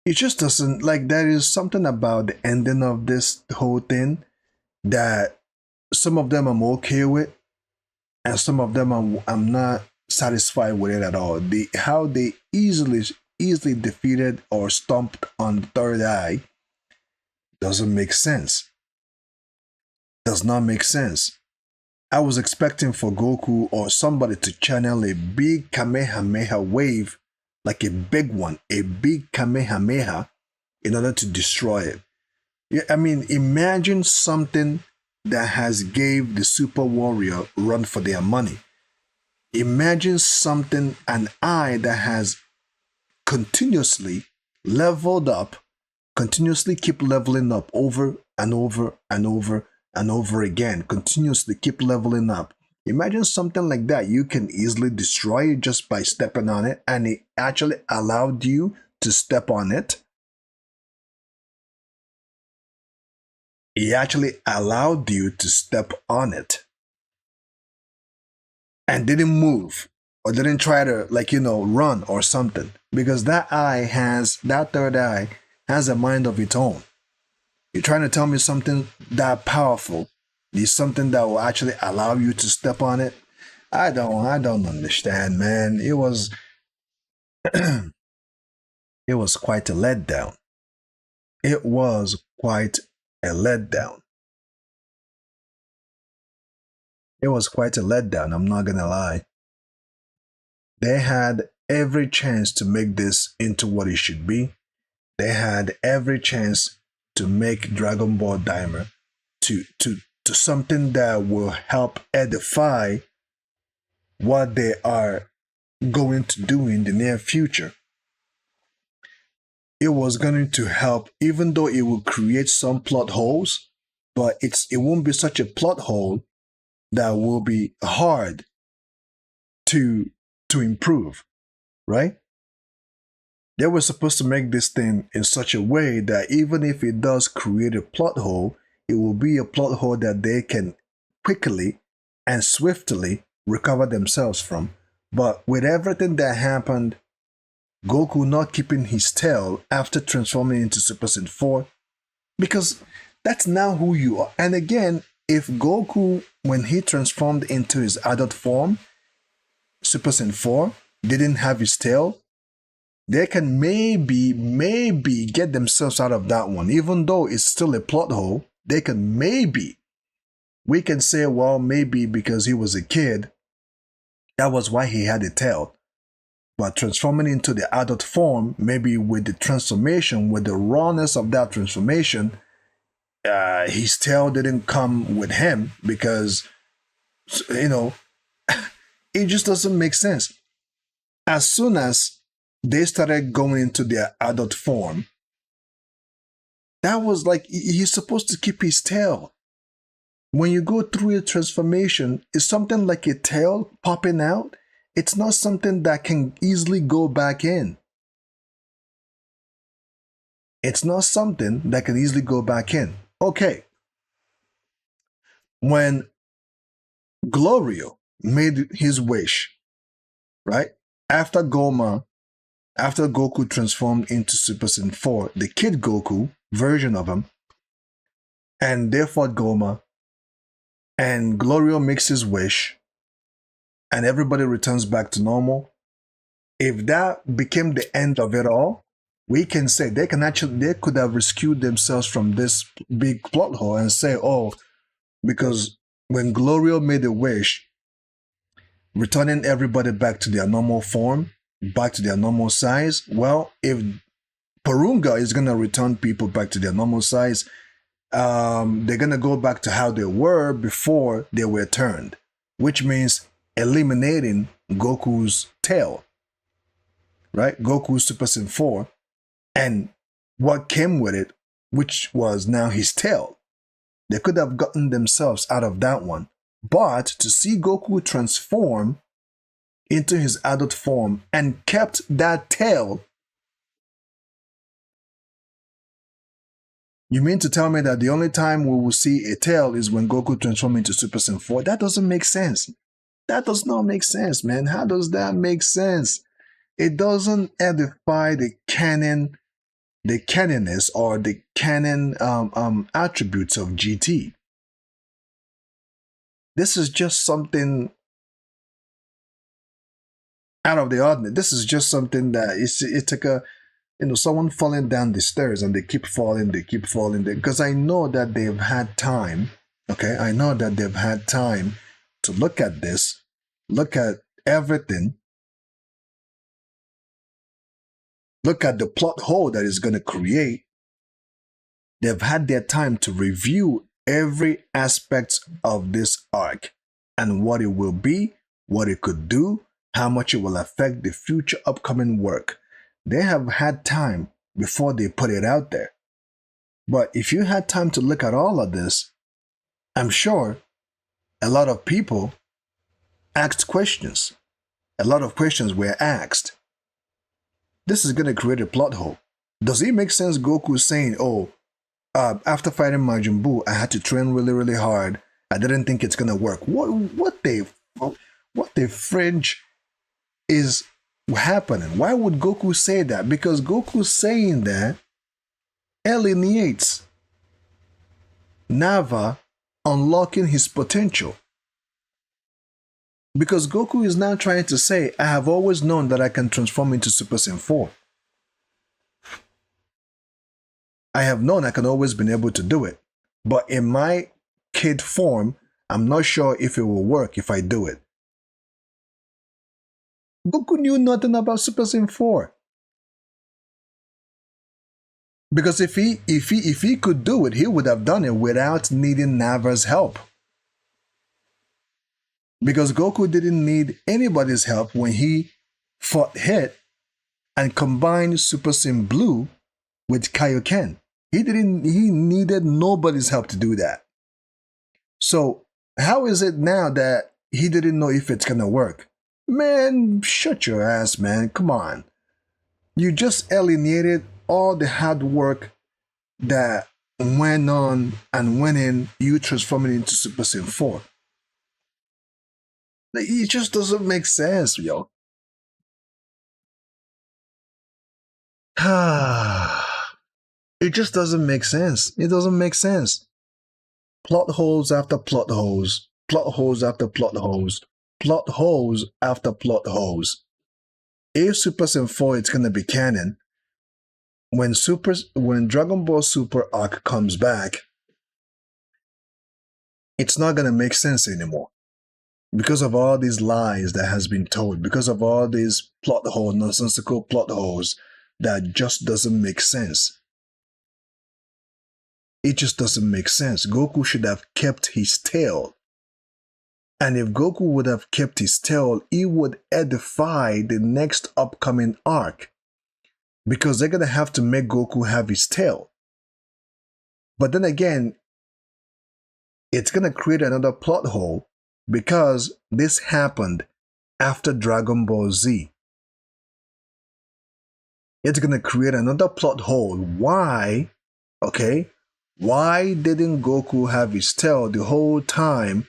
it just doesn't, like, there is something about the ending of this whole thing that some of them I'm okay with, and some of them I'm not satisfied with it at all. How they easily defeated or stomped on the third eye doesn't make sense. Does not make sense. I was expecting for Goku or somebody to channel a big Kamehameha wave, like a big one, a big Kamehameha, in order to destroy it. Yeah, I mean, imagine something that has gave the Super Warrior run for their money. Imagine something, an eye that has continuously leveled up, continuously keep leveling up over and over and over and over again, continuously keep leveling up. Imagine something like that. You can easily destroy it just by stepping on it, and it actually allowed you to step on it. It actually allowed you to step on it and didn't move or didn't try to, like, run or something, because that third eye has a mind of its own. You're trying to tell me something that powerful is something that will actually allow you to step on it? I don't understand, man. It was it was quite a letdown. It was quite a letdown. It was quite a letdown, I'm not gonna lie. They had every chance to make this into what it should be. They had every chance to make Dragon Ball Daima to something that will help edify what they are going to do in the near future. It was going to help, even though it will create some plot holes, but it won't be such a plot hole that will be hard to improve, right? They were supposed to make this thing in such a way that even if it does create a plot hole, it will be a plot hole that they can quickly and swiftly recover themselves from. But with everything that happened, Goku not keeping his tail after transforming into Super Saiyan 4, because that's now who you are. And again, if Goku, when he transformed into his adult form, Super Saiyan 4, didn't have his tail, they can maybe get themselves out of that one. Even though it's still a plot hole, they can we can say, well, maybe because he was a kid, that was why he had a tail. But transforming into the adult form, maybe with the transformation, with the rawness of that transformation, his tail didn't come with him, because, it just doesn't make sense. As soon as they started going into their adult form, that was like, he's supposed to keep his tail. When you go through a transformation, it's something like a tail popping out. It's not something that can easily go back in. It's not something that can easily go back in. Okay. When Glorio made his wish, right? After Goma after Goku transformed into Super Saiyan 4, the Kid Goku version of him, and they fought Goma, and Glorio makes his wish, and everybody returns back to normal. If that became the end of it all, we can say they could have rescued themselves from this big plot hole and say, oh, because when Glorio made a wish, returning everybody back to their normal form, back to their normal size, well, if Porunga is going to return people back to their normal size, they're going to go back to how they were before they were turned, which means eliminating Goku's tail, right? Goku's Super Saiyan 4, and what came with it, which was now his tail. They could have gotten themselves out of that one. But to see Goku transform into his adult form and kept that tail, you mean to tell me that the only time we will see a tail is when Goku transforms into Super Saiyan 4? That doesn't make sense. That does not make sense, man. How does that make sense? It doesn't edify the canonness or the canon attributes of GT. This is just something out of the ordinary. This is just something that it's like someone falling down the stairs and they keep falling. Because I know that they've had time. Okay, I know that they've had time to look at this, look at everything, look at the plot hole that is going to create. They've had their time to review every aspect of this arc and what it will be, what it could do, how much it will affect the future upcoming work. They have had time before they put it out there. But if you had time to look at all of this, I'm sure a lot of people asked questions. A lot of questions were asked. This is going to create a plot hole. Does it make sense Goku saying, oh, after fighting Majin Buu, I had to train really, really hard. I didn't think it's going to work. What the fringe is happening? Why would Goku say that? Because Goku saying that alienates Nava unlocking his potential. Because Goku is now trying to say, I have always known that I can transform into Super Saiyan 4. I have known I can always been able to do it. But in my kid form, I'm not sure if it will work if I do it. Goku knew nothing about Super Saiyan 4. Because if he could do it, he would have done it without needing Nava's help. Because Goku didn't need anybody's help when he fought Hit and combined Super Saiyan Blue with Kaioken. He needed nobody's help to do that. So how is it now that he didn't know if it's gonna work? Man, shut your ass, man. Come on. You just alienated all the hard work that went on and went in you transforming into Super Saiyan 4. It just doesn't make sense, yo. It just doesn't make sense. It doesn't make sense. Plot holes after plot holes. Plot holes after plot holes. Plot holes after plot holes. If Super Saiyan 4 it's gonna be canon, when Dragon Ball Super arc comes back, it's not gonna make sense anymore. Because of all these lies that has been told, because of all these plot holes, nonsensical plot holes that just doesn't make sense. It just doesn't make sense. Goku should have kept his tail. And if Goku would have kept his tail, he would edify the next upcoming arc. Because they're going to have to make Goku have his tail. But then again, it's going to create another plot hole because this happened after Dragon Ball Z. It's going to create another plot hole. Why? Okay. Why didn't Goku have his tail the whole time?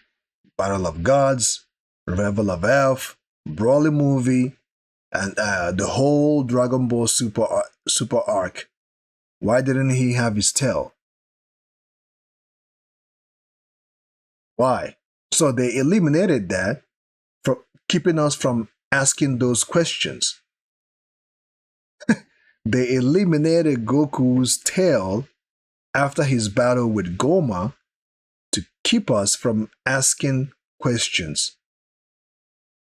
Battle of Gods, Revel of Elf, Broly movie, and the whole Dragon Ball Super arc, why didn't he have his tail? Why? So they eliminated that from keeping us from asking those questions. They eliminated Goku's tail after his battle with Goma to keep us from asking questions.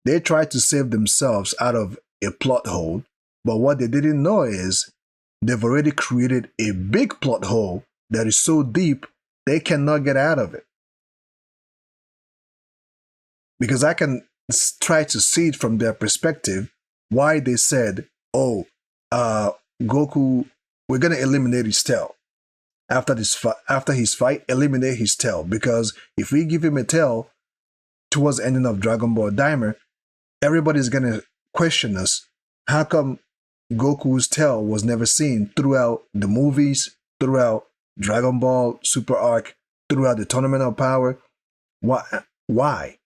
They tried to save themselves out of a plot hole, but what they didn't know is they've already created a big plot hole that is so deep they cannot get out of it. Because I can try to see it from their perspective why they said, oh, Goku, we're going to eliminate his tail. After his fight, eliminate his tail. Because if we give him a tail towards the ending of Dragon Ball Daima, everybody's going to question us. How come Goku's tail was never seen throughout the movies, throughout Dragon Ball Super Arc, throughout the Tournament of Power? Why?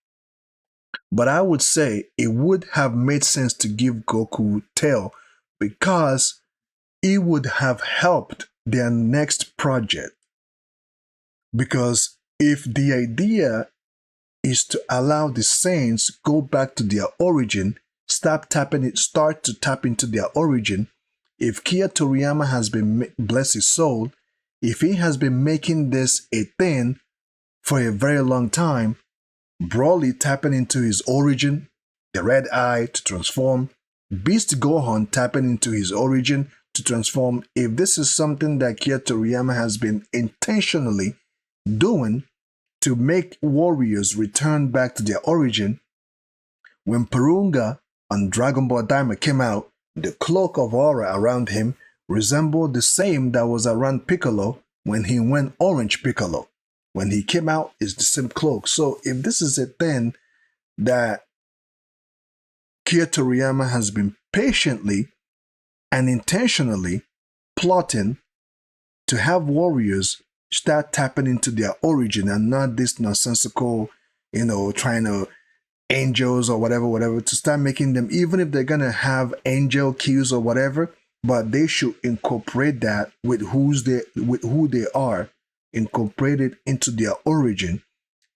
But I would say it would have made sense to give Goku tail because it would have helped their next project. Because if the idea is to allow the Saints go back to their origin, start to tap into their origin, if Kia Toriyama has been, bless his soul, if he has been making this a thing for a very long time, Broly tapping into his origin, the red eye to transform, Beast Gohan tapping into his origin to transform. If this is something that Kia Toriyama has been intentionally doing to make warriors return back to their origin, when Purunga on Dragon Ball Daima came out, the cloak of aura around him resembled the same that was around Piccolo when he went Orange Piccolo. When he came out, it's the same cloak. So if this is a thing that Kia Toriyama has been patiently and intentionally plotting to have warriors start tapping into their origin and not this nonsensical, trying to angels or whatever, to start making them, even if they're going to have angel cues or whatever, but they should incorporate that with who they are, incorporate it into their origin.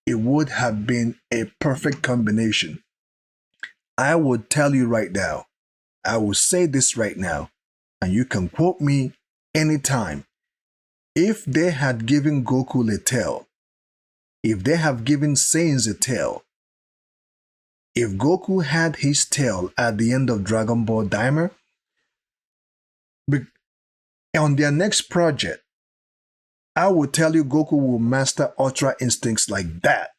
It would have been a perfect combination. I would tell you right now, I will say this right now, and you can quote me anytime. If they had given Goku a tail, if they have given Saiyans a tail, if Goku had his tail at the end of Dragon Ball Daima, on their next project, I would tell you Goku will master Ultra Instincts like that.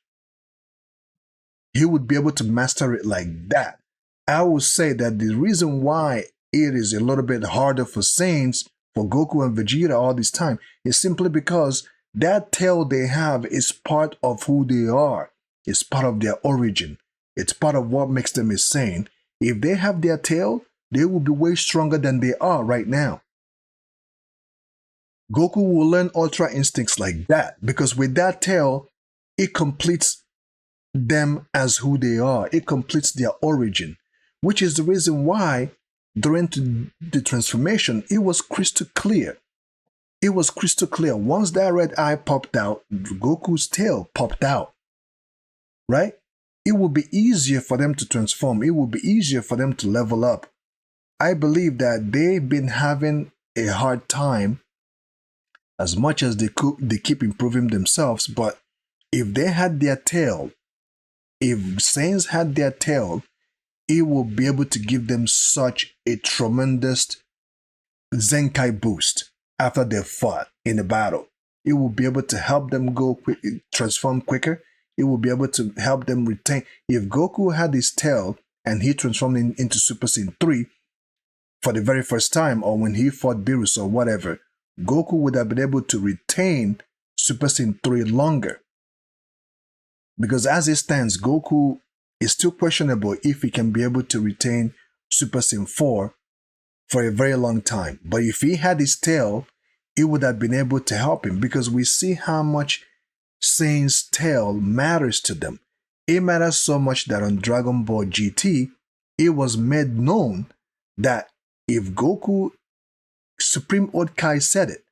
He would be able to master it like that. I would say that the reason why it is a little bit harder for Saiyans, for Goku and Vegeta all this time, is simply because that tail they have is part of who they are. It's part of their origin. It's part of what makes them a Saiyan. If they have their tail, they will be way stronger than they are right now. Goku will learn Ultra Instincts like that because with that tail, it completes them as who they are. It completes their origin, which is the reason why during the transformation, it was crystal clear. It was crystal clear. Once that red eye popped out, Goku's tail popped out, right? It would be easier for them to transform. It would be easier for them to level up. I believe that they've been having a hard time as much as they keep improving themselves, but if they had their tail, if Saiyans had their tail, it will be able to give them such a tremendous Zenkai boost after they've fought in a battle. It will be able to help them transform quicker. It will be able to help them retain. If Goku had his tail and he transformed into Super Saiyan 3 for the very first time, or when he fought Beerus or whatever, Goku would have been able to retain Super Saiyan 3 longer. Because as it stands, Goku is still questionable if he can be able to retain Super Saiyan 4 for a very long time. But if he had his tail, it would have been able to help him because we see how much Saiyan's tail matters to them. It matters so much that on Dragon Ball GT, it was made known that if Goku, Supreme Lord Kai said it,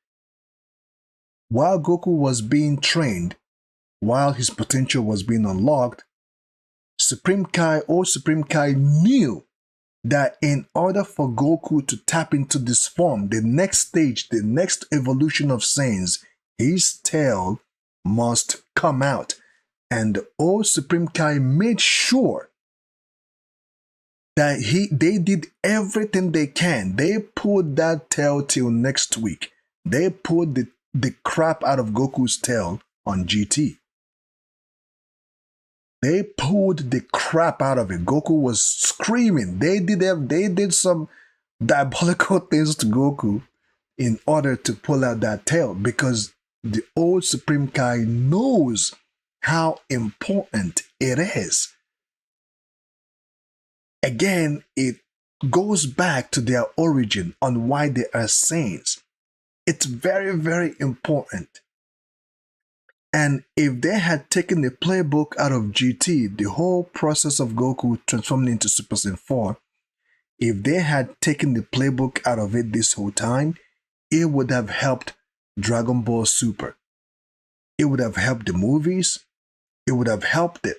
while Goku was being trained, while his potential was being unlocked, Supreme Kai or Supreme Kai knew that in order for Goku to tap into this form, the next stage, the next evolution of Saiyans, his tail must come out. And the old Supreme Kai made sure that they did everything they can. They pulled that tail till next week. They pulled the crap out of Goku's tail on GT. They pulled the crap out of it. Goku was screaming. They did some diabolical things to Goku in order to pull out that tail, because the old Supreme Kai knows how important it is. Again, it goes back to their origin on why they are Saiyans. It's very, very important. And if they had taken the playbook out of GT, the whole process of Goku transforming into Super Saiyan 4, if they had taken the playbook out of it this whole time, it would have helped Dragon Ball Super. It would have helped the movies. It would have helped it.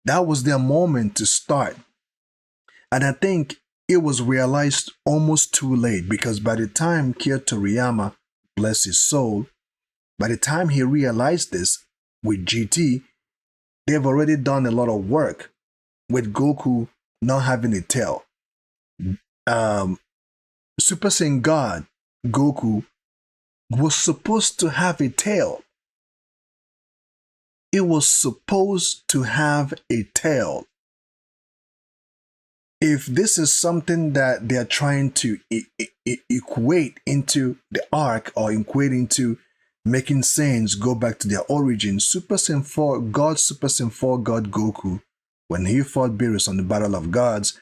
That was their moment to start. And I think it was realized almost too late, because by the time Kira Toriyama, bless his soul, by the time he realized this with GT, they've already done a lot of work with Goku not having a tail. Super Saiyan God Goku was supposed to have a tail. It was supposed to have a tail. If this is something that they're trying to equate into the arc, or equate into making Saiyans go back to their origin, Super Saiyan 4, Super Saiyan 4 God Goku, when he fought Beerus on the Battle of Gods,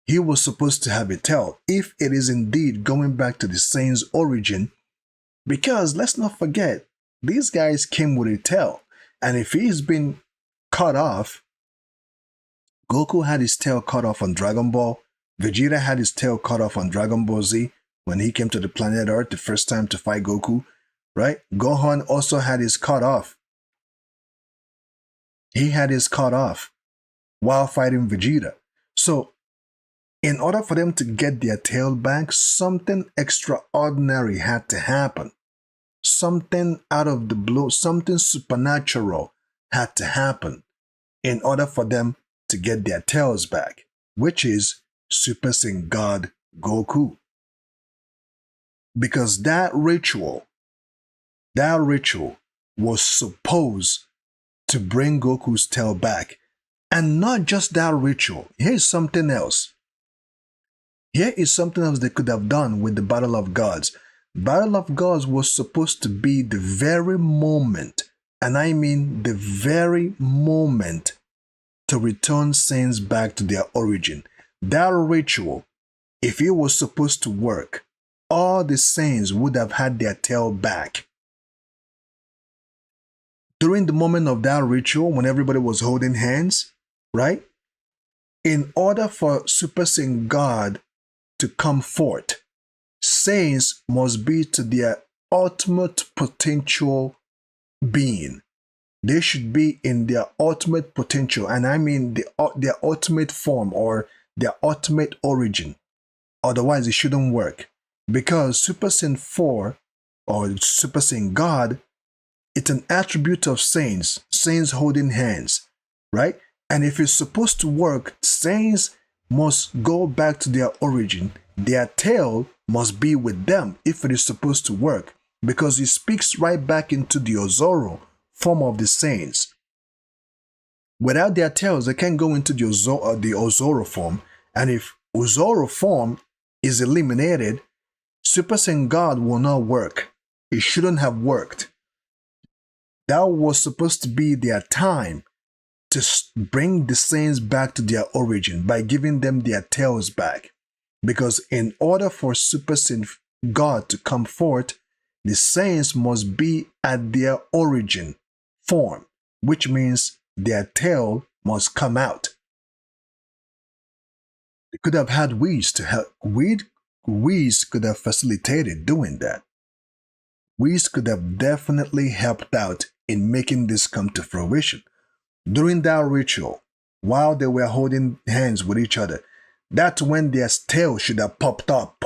he was supposed to have a tail, if it is indeed going back to the Saiyans' origin. Because let's not forget, these guys came with a tail. And if he's been cut off, Goku had his tail cut off on Dragon Ball. Vegeta had his tail cut off on Dragon Ball Z when he came to the planet Earth the first time to fight Goku, right? Gohan also had his cut off. He had his cut off while fighting Vegeta. So, in order for them to get their tail back, something extraordinary had to happen. Something out of the blue, something supernatural had to happen in order for them to get their tails back, which is Super Saiyan God Goku. Because that ritual was supposed to bring Goku's tail back. And not just that ritual. Here's something else. Here is something else they could have done with the Battle of Gods. Battle of Gods was supposed to be the very moment, and I mean the very moment, to return Saiyans back to their origin. That ritual, if it was supposed to work, all the Saiyans would have had their tail back. During the moment of that ritual, when everybody was holding hands, right? In order for Super Saiyan God to come forth, Saiyans must be to their ultimate potential being. They should be in their ultimate potential, and I mean their ultimate form, or their ultimate origin. Otherwise, it shouldn't work. Because Super Saiyan 4 or Super Saiyan God, it's an attribute of Saiyans holding hands, right? And if it's supposed to work, Saiyans must go back to their origin. Their tail must be with them if it is supposed to work, because it speaks right back into the Ozoro form of the Saiyans. Without their tails, they can't go into the Ozoro form, and if Ozoro form is eliminated, Super Saiyan God will not work. It shouldn't have worked. That was supposed to be their time to bring the Saiyans back to their origin by giving them their tails back. Because in order for Super Saiyan God to come forth, the Saiyans must be at their origin form, which means their tail must come out. They could have had Whis to help. Whis could have facilitated doing that. Whis could have definitely helped out in making this come to fruition. During that ritual, while they were holding hands with each other, that's when their tail should have popped up.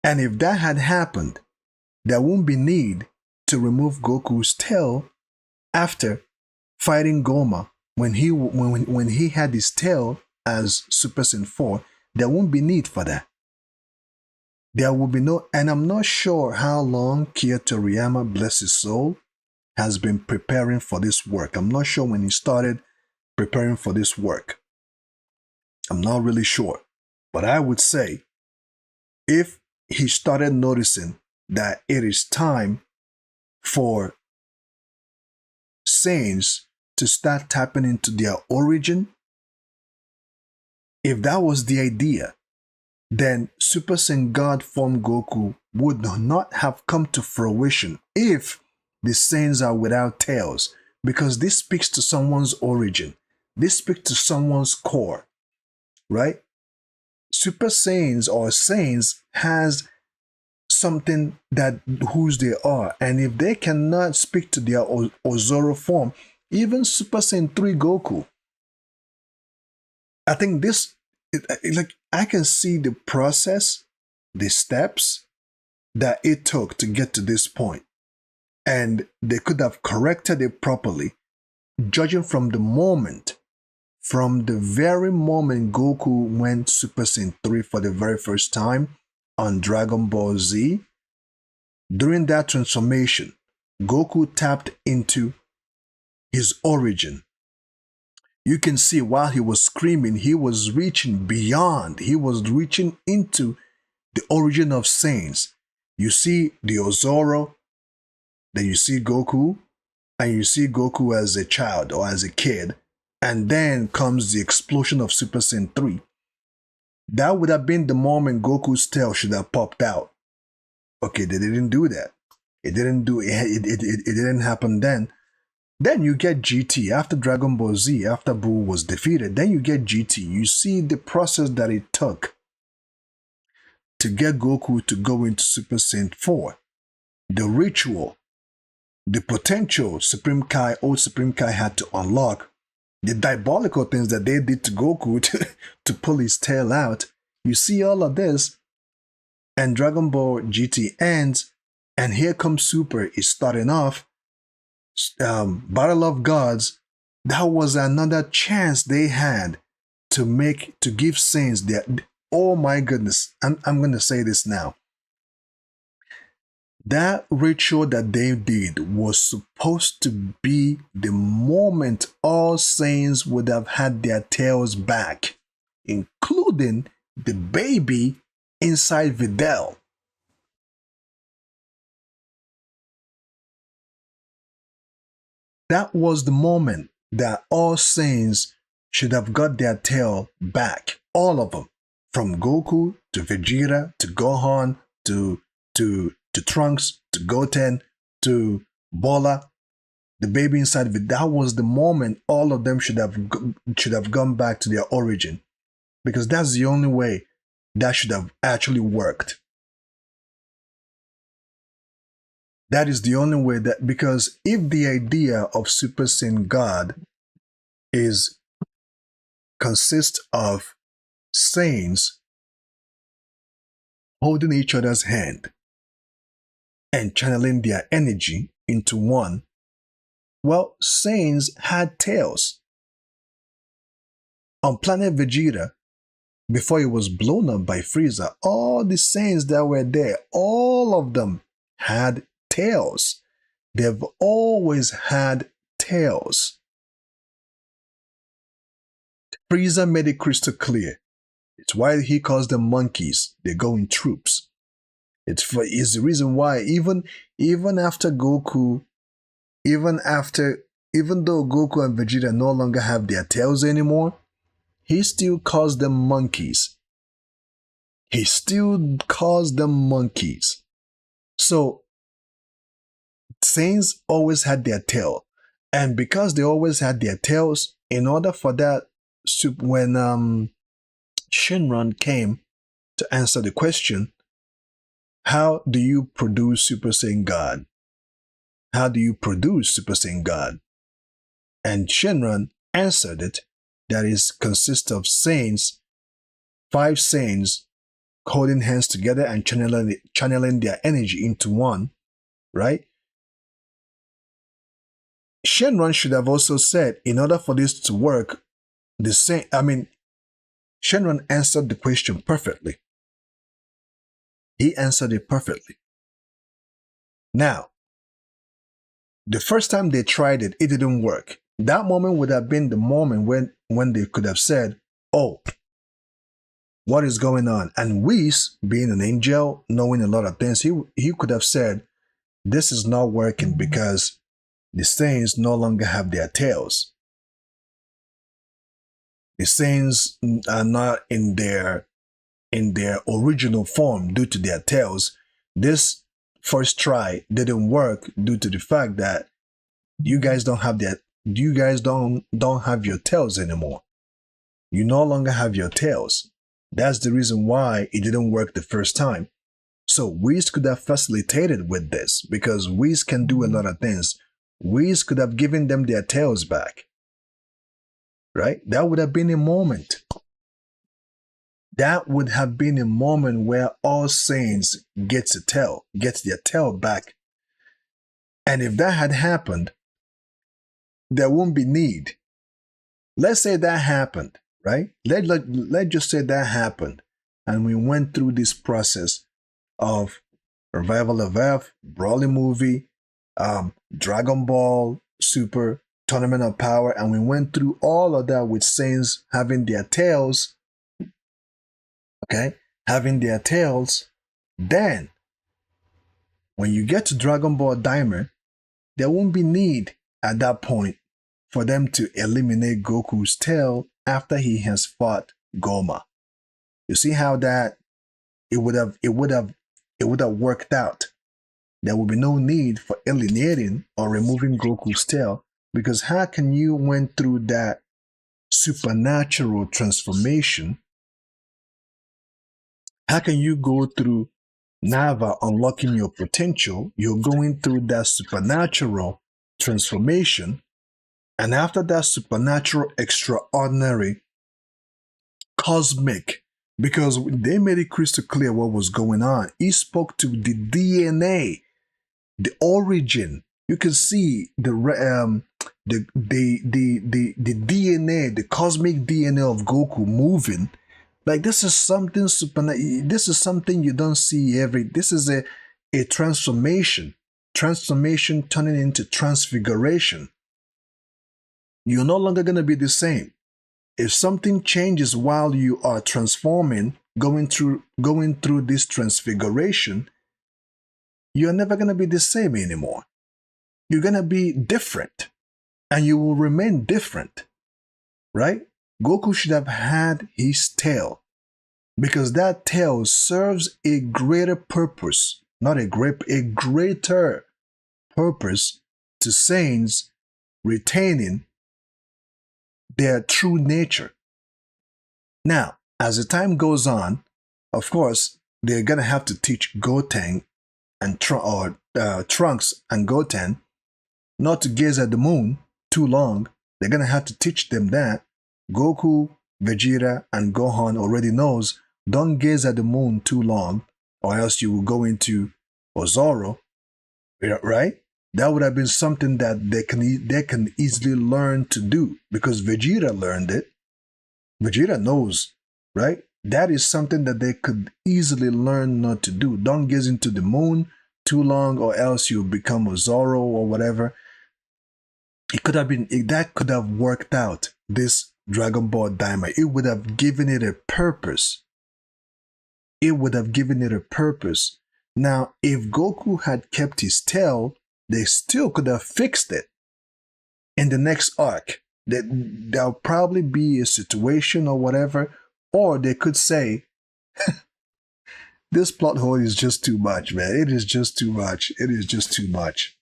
And if that had happened, there won't be need to remove Goku's tail after fighting Goma. When he had his tail as Super Saiyan 4, there won't be need for that. There will be no, and I'm not sure how long Kia Toriyama, bless his soul, has been preparing for this work. I'm not sure when he started preparing for this work. I'm not really sure. But I would say, if he started noticing that it is time for Saiyans to start tapping into their origin, if that was the idea, then Super Saiyan God form Goku would not have come to fruition if the Saiyans are without tails, because this speaks to someone's origin. This speaks to someone's core, right? Super Saiyans or Saiyans has something that whose they are, and if they cannot speak to their Ozoro form, even Super Saiyan 3 Goku, I think this, like, I can see the process, the steps that it took to get to this point. And they could have corrected it properly, judging from the very moment Goku went Super Saiyan 3 for the very first time on Dragon Ball Z. During that transformation, Goku tapped into his origin. You can see while he was screaming, he was reaching beyond. He was reaching into the origin of Saiyans. You see the Ozoro, then you see Goku, and you see Goku as a child or as a kid, and then comes the explosion of Super Saiyan 3. That would have been the moment Goku's tail should have popped out. Okay, they didn't do that. It didn't happen then. Then you get GT after Dragon Ball Z, after Buu was defeated. Then you get GT. You see the process that it took to get Goku to go into Super Saiyan 4. The ritual, the potential old Supreme Kai had to unlock, the diabolical things that they did to Goku to pull his tail out. You see all of this, and Dragon Ball GT ends, and here comes Super is starting off. Battle of Gods, that was another chance they had to give Saiyans their, oh my goodness, I'm going to say this now. That ritual that they did was supposed to be the moment all Saiyans would have had their tails back, including the baby inside Videl. That was the moment that all Saiyans should have got their tail back. All of them. From Goku to Vegeta to Gohan to Trunks to Goten to Bola, the baby inside of it. That was the moment all of them should have gone back to their origin, because that's the only way that should have actually worked. That is the only way that, because if the idea of Super Saiyan God consists of Saiyans holding each other's hand and channeling their energy into one, well, Saiyans had tails. On planet Vegeta, before it was blown up by Frieza, all the Saiyans that were there, all of them had tails. They've always had tails. Frieza made it crystal clear. It's why he calls them monkeys. They go in troops. It's the reason why even after Goku, even though Goku and Vegeta no longer have their tails anymore, he still calls them monkeys. He still calls them monkeys. So Saiyans always had their tail. And because they always had their tails, in order for that, when Shinron came to answer the question, how do you produce Super Saiyan God? How do you produce Super Saiyan God? And Shinron answered it, that is consists of Saiyans, 5 Saiyans holding hands together and channeling their energy into one, right? Shenron should have also said, in order for this to work, Shenron answered the question perfectly. He answered it perfectly. Now, the first time they tried it, it didn't work. That moment would have been the moment when they could have said, oh, what is going on? And Whis, being an angel, knowing a lot of things, he could have said, this is not working because the Saiyans no longer have their tails. The Saiyans are not in their original form due to their tails. This first try didn't work due to the fact that you guys don't have your tails anymore. You no longer have your tails. That's the reason why it didn't work the first time. So Whis could have facilitated with this because Whis can do a lot of things. Whis could have given them their tails back. Right? That would have been a moment. That would have been a moment where all Saiyans gets their tail back. And if that had happened, there won't be need. Let's say that happened, right? Let's just say that happened. And we went through this process of Revival of Earth, Broly movie, Dragon Ball Super, Tournament of Power, and we went through all of that with Saiyans having their tails, okay? Having their tails. Then, when you get to Dragon Ball Daima, there won't be need at that point for them to eliminate Goku's tail after he has fought Goma. You see how that it would have worked out. There will be no need for eliminating or removing Goku's tail, because how can you went through that supernatural transformation? How can you go through Nava unlocking your potential? You're going through that supernatural transformation, and after that supernatural, extraordinary, cosmic, because they made it crystal clear what was going on. He spoke to the DNA, the origin. You can see the DNA, the cosmic DNA of Goku moving. Like, this is something supernatural. This is something you don't see this is a transformation turning into transfiguration. You're no longer going to be the same. If something changes while you are transforming, going through this transfiguration, you're never going to be the same anymore. You're going to be different, and you will remain different, right? Goku should have had his tail, because that tail serves a greater purpose, a greater purpose to Saiyans retaining their true nature. Now, as the time goes on, of course, they're going to have to teach Goten and Trunks and Goten not to gaze at the moon too long. They're going to have to teach them that. Goku, Vegeta, and Gohan already knows, don't gaze at the moon too long, or else you will go into Ozoro, right? That would have been something that they can easily learn to do, because Vegeta learned it. Vegeta knows, right? That is something that they could easily learn not to do. Don't gaze into the moon too long, or else you'll become a Zoro or whatever. That could have worked out this Dragon Ball Daima. It would have given it a purpose. Now, if Goku had kept his tail, they still could have fixed it in the next arc. There'll probably be a situation or whatever, or they could say, this plot hole is just too much, man. It is just too much.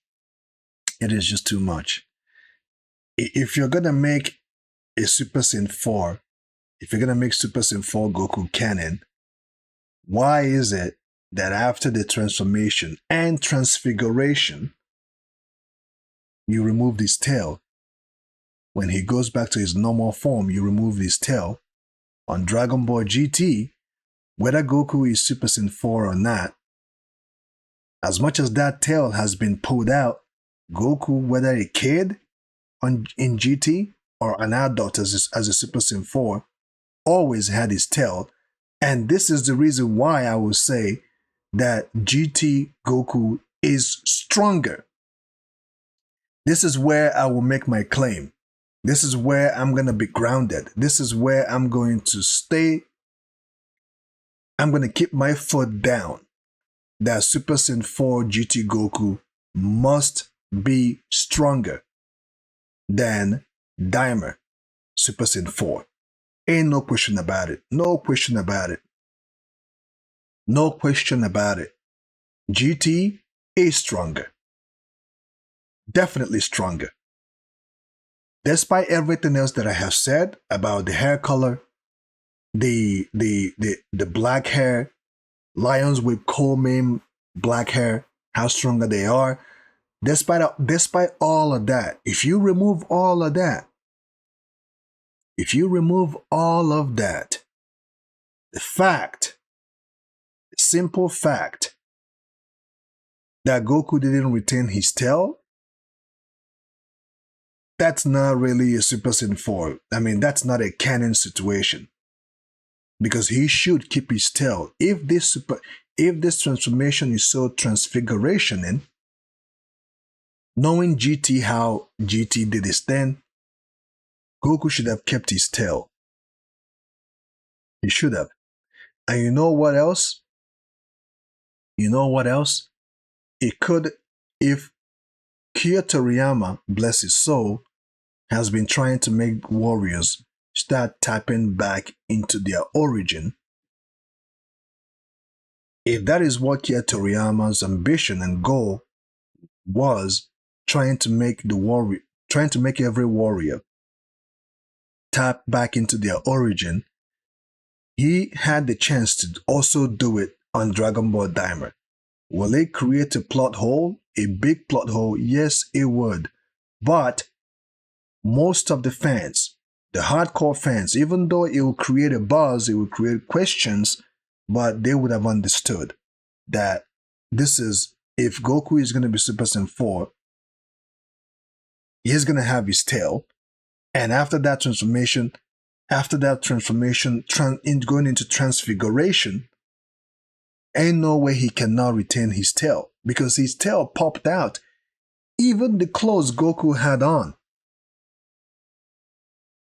if you're gonna make a Super Saiyan 4, if you're gonna make Super Saiyan 4 Goku canon, why is it that after the transformation and transfiguration, you remove his tail? When he goes back to his normal form, you remove his tail. On Dragon Ball GT, whether Goku is Super Saiyan 4 or not, as much as that tail has been pulled out, Goku, whether a kid in GT or an adult as a Super Saiyan 4, always had his tail. And this is the reason why I will say that GT Goku is stronger. This is where I will make my claim. This is where I'm going to be grounded. This is where I'm going to stay. I'm going to keep my foot down. That Super Saiyan 4 GT Goku must be stronger than Daiam Super Saiyan 4. Ain't no question about it. No question about it. No question about it. GT is stronger. Definitely stronger. Despite everything else that I have said about the hair color, the black hair, lions with coal mane black hair, how stronger they are, despite all of that, if you remove all of that, the simple fact that Goku didn't retain his tail, that's not really a Super Saiyan 4. I mean, that's not a canon situation. Because he should keep his tail. If this transformation is so transfiguration in, knowing GT how GT did his thing, Goku should have kept his tail. He should have. And you know what else? It could, if Kyo Toriyama, bless his soul, has been trying to make warriors start tapping back into their origin. If that is what Kyo Toriyama's ambition and goal was, trying to make every warrior tap back into their origin, he had the chance to also do it on Dragon Ball Daiam. Will it create a plot hole? A big plot hole? Yes, it would. But most of the fans, the hardcore fans, even though it will create a buzz, it will create questions, but they would have understood that this is, if Goku is going to be Super Saiyan 4, he's going to have his tail. And after that transformation, going into transfiguration, ain't no way he cannot retain his tail, because his tail popped out. Even the clothes Goku had on,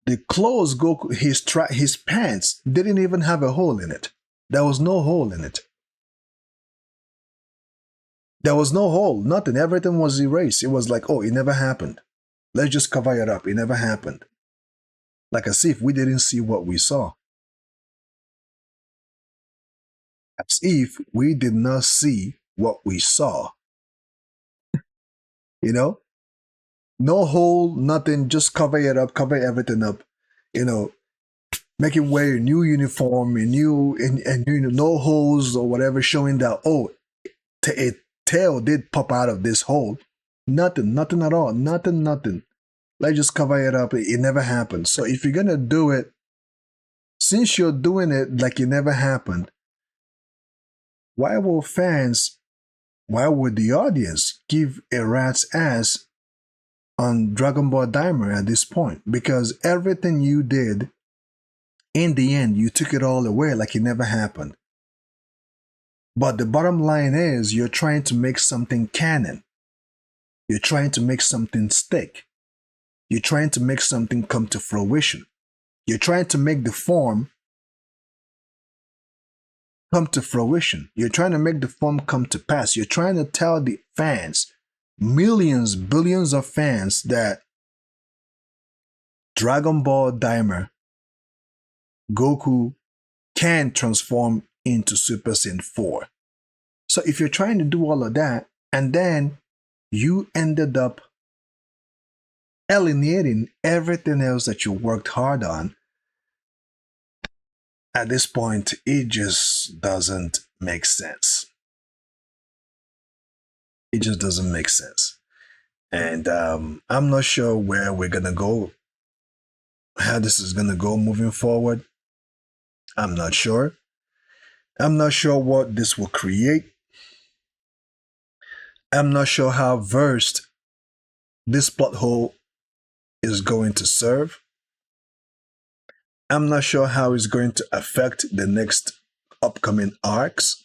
his pants didn't even have a hole in it. There was no hole in it. There was no hole, nothing. Everything was erased. It was like, oh, it never happened. Let's just cover it up. It never happened. Like as if we didn't see what we saw. As if we did not see what we saw. You know? No hole, nothing, just cover it up, cover everything up. You know, make him wear a new uniform, no holes or whatever, showing that, oh, a tail did pop out of this hole. Nothing at all. Nothing. Let's just cover it up. It never happened. So if you're going to do it, since you're doing it like it never happened, why would the audience give a rat's ass on Dragon Ball Daiam at this point? Because everything you did, in the end, you took it all away like it never happened. But the bottom line is, you're trying to make something canon. You're trying to make something stick. You're trying to make something come to fruition. You're trying to make the form come to fruition. You're trying to make the form come to pass. You're trying to tell the fans, millions, billions of fans, that Dragon Ball Daiam, Goku can transform into Super Saiyan 4. So if you're trying to do all of that, and then you ended up alienating everything else that you worked hard on. At this point, it just doesn't make sense. It just doesn't make sense. And I'm not sure where we're going to go, how this is going to go moving forward. I'm not sure. I'm not sure what this will create. I'm not sure how versed this plot hole is going to serve. I'm not sure how it's going to affect the next upcoming arcs.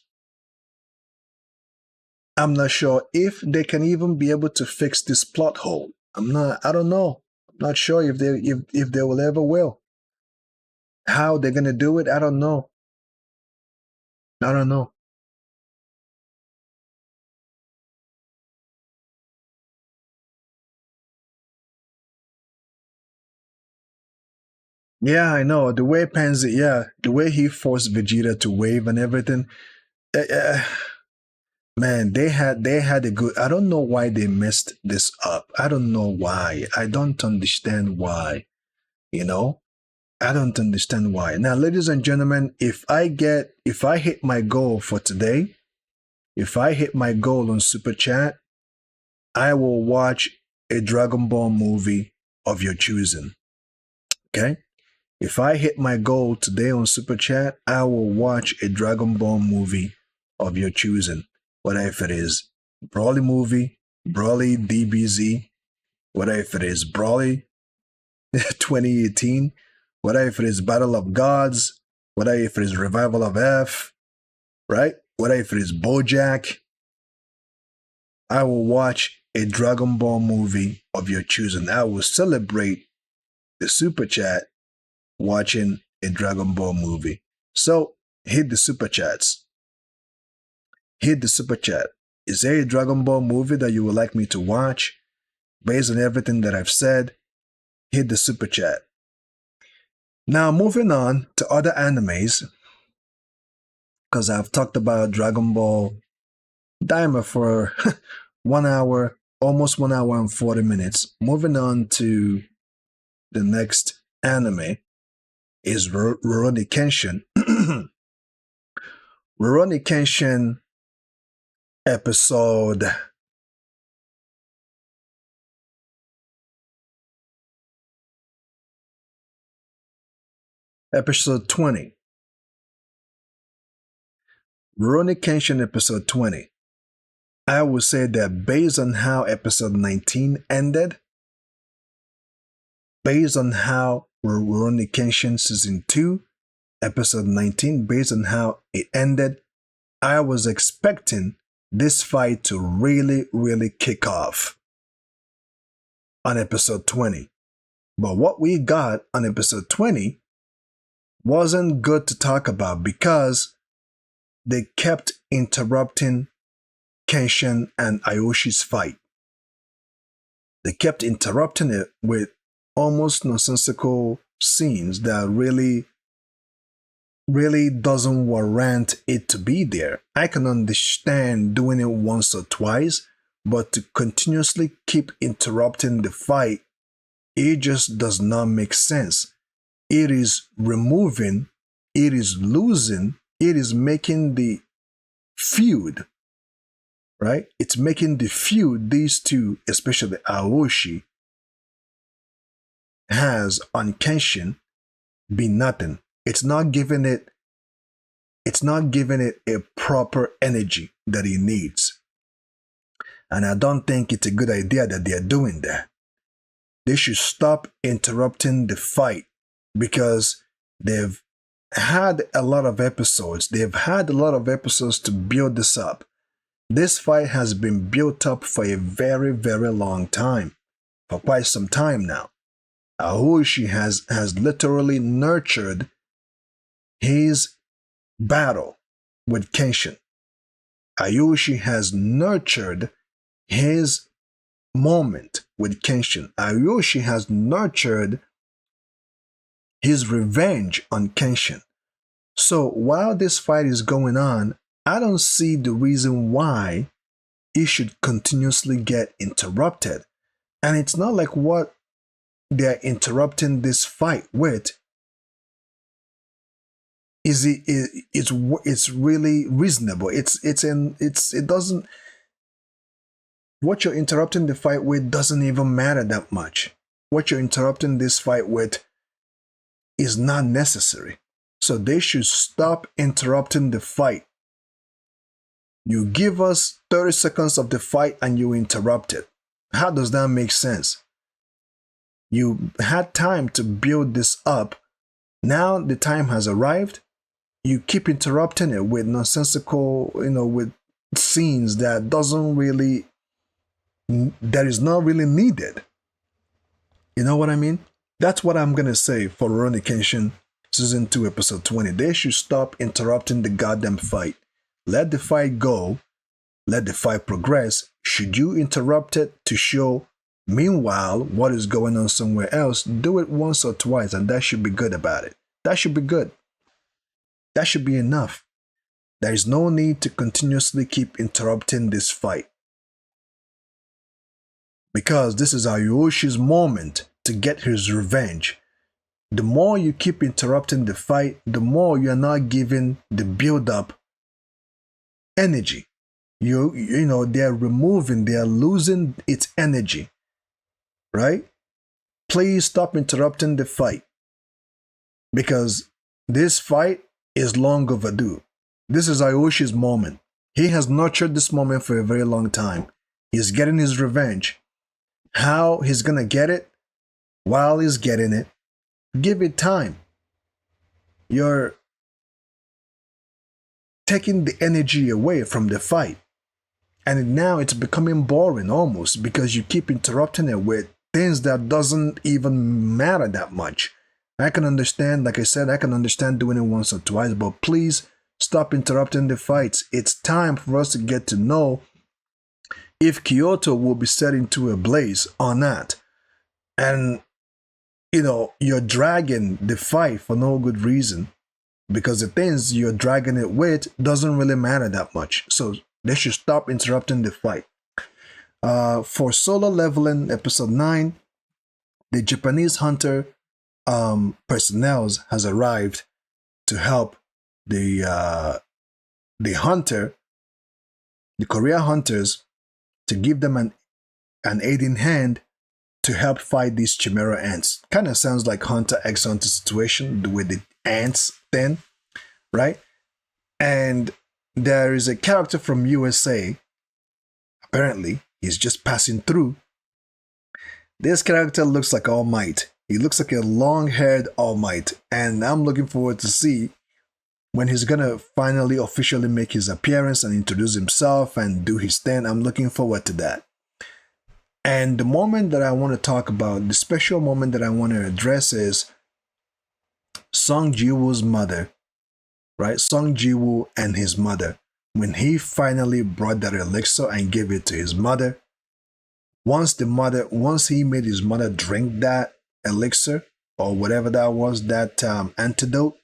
I'm not sure if they can even be able to fix this plot hole. I don't know. I'm not sure if they will ever will. How they're gonna do it, I don't know. I don't know. Yeah, I know. The way the way he forced Vegeta to wave and everything. Uh, uh, Man, they had a good. I don't know why they messed this up. I don't know why. I don't understand why. You know, I don't understand why. Now, ladies and gentlemen, if I hit my goal for today, if I hit my goal on Super Chat, I will watch a Dragon Ball movie of your choosing. Okay? If I hit my goal today on Super Chat, I will watch a Dragon Ball movie of your choosing. Whatever if it is Broly movie, Broly DBZ, whatever if it is Broly 2018, whatever if it is Battle of Gods, whatever if it is Revival of F, right? Whatever if it is BoJack, I will watch a Dragon Ball movie of your choosing. I will celebrate the Super Chat watching a Dragon Ball movie. So hit the Super Chats. Hit the Super Chat. Is there a Dragon Ball movie that you would like me to watch? Based on everything that I've said, hit the Super Chat. Now moving on to other animes, because I've talked about Dragon Ball Daiam for 1 hour, almost 1 hour and 40 minutes. Moving on to the next anime is Rrurouni Kenshin. Rrurouni Kenshin episode episode 20. Rrurouni Kenshin episode 20. I would say that based on how episode 19 ended, based on how Rrurouni Kenshin season 2, episode 19, based on how it ended, I was expecting this fight to really, really kick off on episode 20. But what we got on episode 20 wasn't good to talk about because they kept interrupting Kenshin and Ayoshi's fight. They kept interrupting it with almost nonsensical scenes that really doesn't warrant it to be there. I can understand doing it once or twice, but to continuously keep interrupting the fight, it just does not make sense. It is removing, it is losing, it is making the feud, right? It's making the feud these two, especially Aoshi, has on Kenshin be nothing. It's not giving it a proper energy that it needs. And I don't think it's a good idea that they are doing that. They should stop interrupting the fight because they've had a lot of episodes. They've had a lot of episodes to build this up. This fight has been built up for a very, very long time, for quite some time now. Aoshi has literally nurtured his battle with Kenshin. Aoshi has nurtured his moment with Kenshin. Aoshi has nurtured his revenge on Kenshin. So while this fight is going on, I don't see the reason why it should continuously get interrupted. And it's not like what they're interrupting this fight with, it's really reasonable. It doesn't, what you're interrupting the fight with doesn't even matter that much. What you're interrupting this fight with is not necessary. So they should stop interrupting the fight. You give us 30 seconds of the fight and you interrupt it. How does that make sense? You had time to build this up. Now the time has arrived. You keep interrupting it with nonsensical, with scenes that is not really needed. You know what I mean? That's what I'm gonna say for Rrurouni Kenshin Season 2, Episode 20. They should stop interrupting the goddamn fight. Let the fight go. Let the fight progress. Should you interrupt it to show, meanwhile, what is going on somewhere else, do it once or twice, and that should be good about it. That should be good. That should be enough. There is no need to continuously keep interrupting this fight. Because this is Ayoshi's moment to get his revenge. The more you keep interrupting the fight, the more you are not giving the build-up energy. They're losing its energy. Right? Please stop interrupting the fight. Because this fight is long overdue. This is Ayoshi's moment. He has nurtured this moment for a very long time. He's getting his revenge. How he's gonna get it? While he's getting it, give it time. You're taking the energy away from the fight. And now it's becoming boring almost because you keep interrupting it with things that doesn't even matter that much. I can understand, like I said, I can understand doing it once or twice, but please stop interrupting the fights. It's time for us to get to know if Kyoto will be set into a blaze or not. And, you're dragging the fight for no good reason because the things you're dragging it with doesn't really matter that much. So they should stop interrupting the fight. For solo leveling episode 9, the Japanese hunter personnel has arrived to help the Korea hunters, to give them an aiding hand to help fight these chimera ants. Kind of sounds like Hunter x Hunter situation with the ants thing, right? And there is a character from USA. Apparently, he's just passing through. This character looks like All Might. He looks like a long-haired All Might, and I'm looking forward to see when he's gonna finally officially make his appearance and introduce himself and do his thing. I'm looking forward to that. And the moment that I want to talk about, the special moment that I want to address is Song Ji-woo's mother, right? Song Ji-woo and his mother. When he finally brought that elixir and gave it to his mother, once he made his mother drink that elixir or whatever that was, that antidote,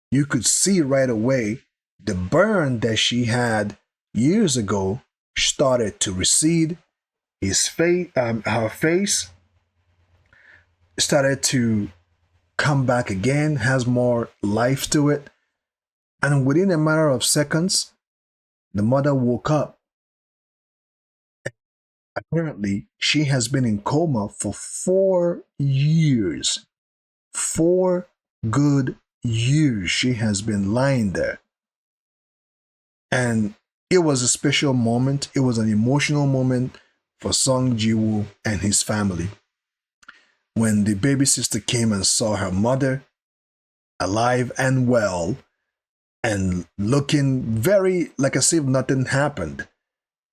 you could see right away the burn that she had years ago started to recede. Her face started to come back again, has more life to it, and within a matter of seconds, the mother woke up. Apparently, she has been in coma for 4 years. 4 good years she has been lying there. And it was a special moment. It was an emotional moment for Song Ji-woo and his family. When the baby sister came and saw her mother alive and well and looking very like as if nothing happened.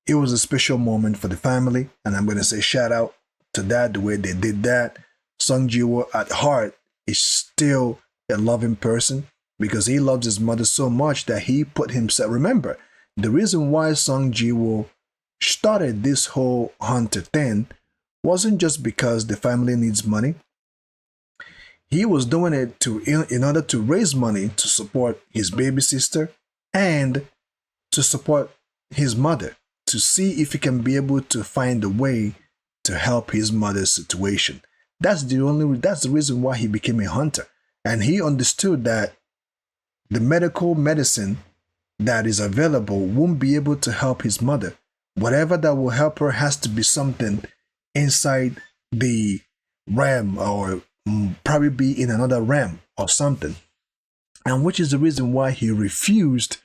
It was a special moment for the family, and I'm going to say shout out to that, the way they did that. Song Ji-woo at heart is still a loving person because he loves his mother so much that he put himself. Remember, the reason why Song Ji-woo started this whole hunter thing wasn't just because the family needs money. He was doing it in order to raise money to support his baby sister and to support his mother, to see if he can be able to find a way to help his mother's situation. That's the reason why he became a hunter. And he understood that the medical medicine that is available won't be able to help his mother. Whatever that will help her has to be something inside the realm, or probably be in another realm or something. And which is the reason why he refused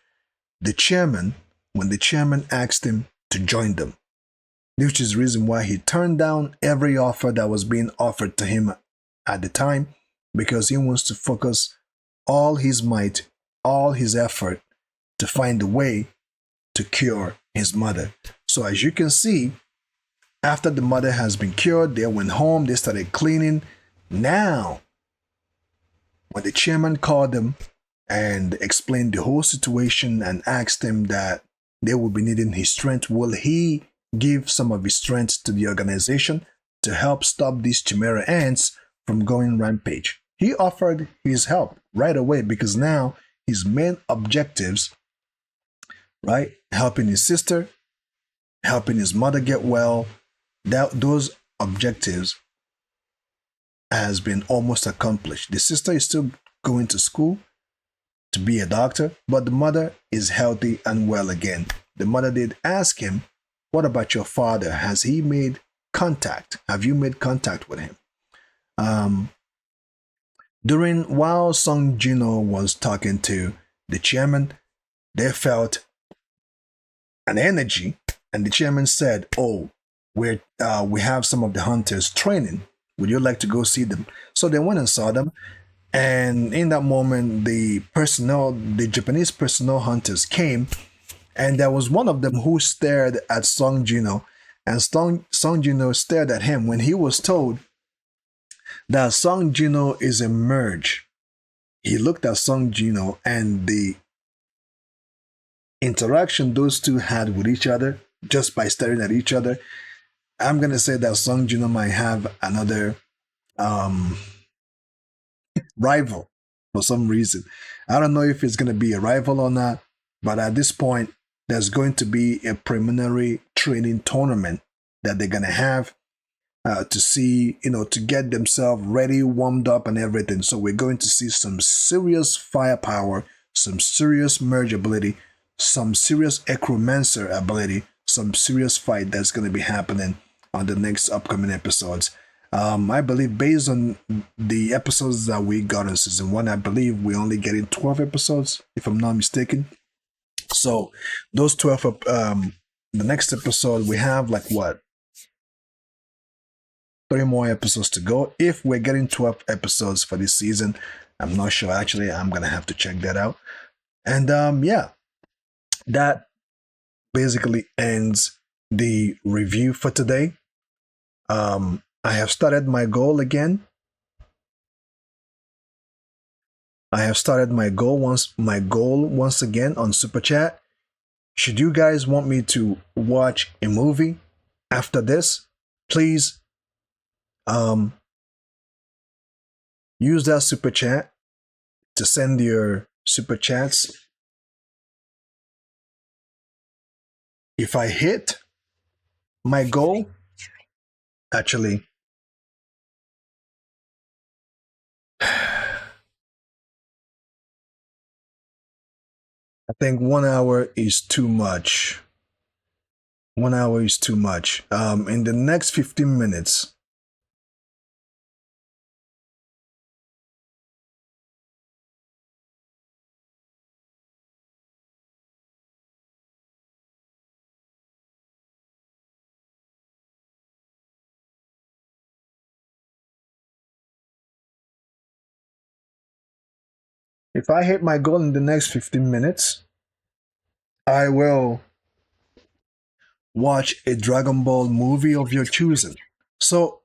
the chairman when the chairman asked him to join them. Which is the reason why he turned down every offer that was being offered to him at the time, because he wants to focus all his might, all his effort to find a way to cure his mother. So as you can see, after the mother has been cured, they went home, they started cleaning. Now, when the chairman called them and explained the whole situation and asked him that they would be needing his strength, will he give some of his strength to the organization to help stop these chimera ants from going rampage? He offered his help right away, because now his main objectives, right, helping his sister, helping his mother get well, those objectives has been almost accomplished. The sister is still going to school to be a doctor, but the mother is healthy and well again. The mother did ask him, what about your father? Has he made contact? Have you made contact with him? While Sung Jino was talking to the chairman, they felt an energy, and the chairman said, oh, we have some of the hunters training. Would you like to go see them? So they went and saw them. And in that moment, the Japanese personnel hunters came, and there was one of them who stared at Sung Jino, and Sung Jino stared at him when he was told that Sung Jino is a merge. He looked at Sung Jino, and the interaction those two had with each other, just by staring at each other, I'm going to say that Sung Jino might have another rival for some reason. I don't know if it's going to be a rival or not, but at this point, there's going to be a preliminary training tournament that they're going to have to see, to get themselves ready, warmed up and everything. So we're going to see some serious firepower, some serious merge ability, some serious acromancer ability, some serious fight that's going to be happening on the next upcoming episodes. I believe based on the episodes that we got in season 1, I believe we're only getting 12 episodes, if I'm not mistaken. So those 12, the next episode, we have 3 more episodes to go. If we're getting 12 episodes for this season, I'm not sure. Actually, I'm going to have to check that out. And yeah, that basically ends the review for today. I have started my goal again. I have started my goal once again on Super Chat. Should you guys want me to watch a movie after this, please use that Super Chat to send your Super Chats. If I hit my goal, actually, I think 1 hour is too much. 1 hour is too much. In the next 15 minutes, if I hit my goal in the next 15 minutes, I will watch a Dragon Ball movie of your choosing. So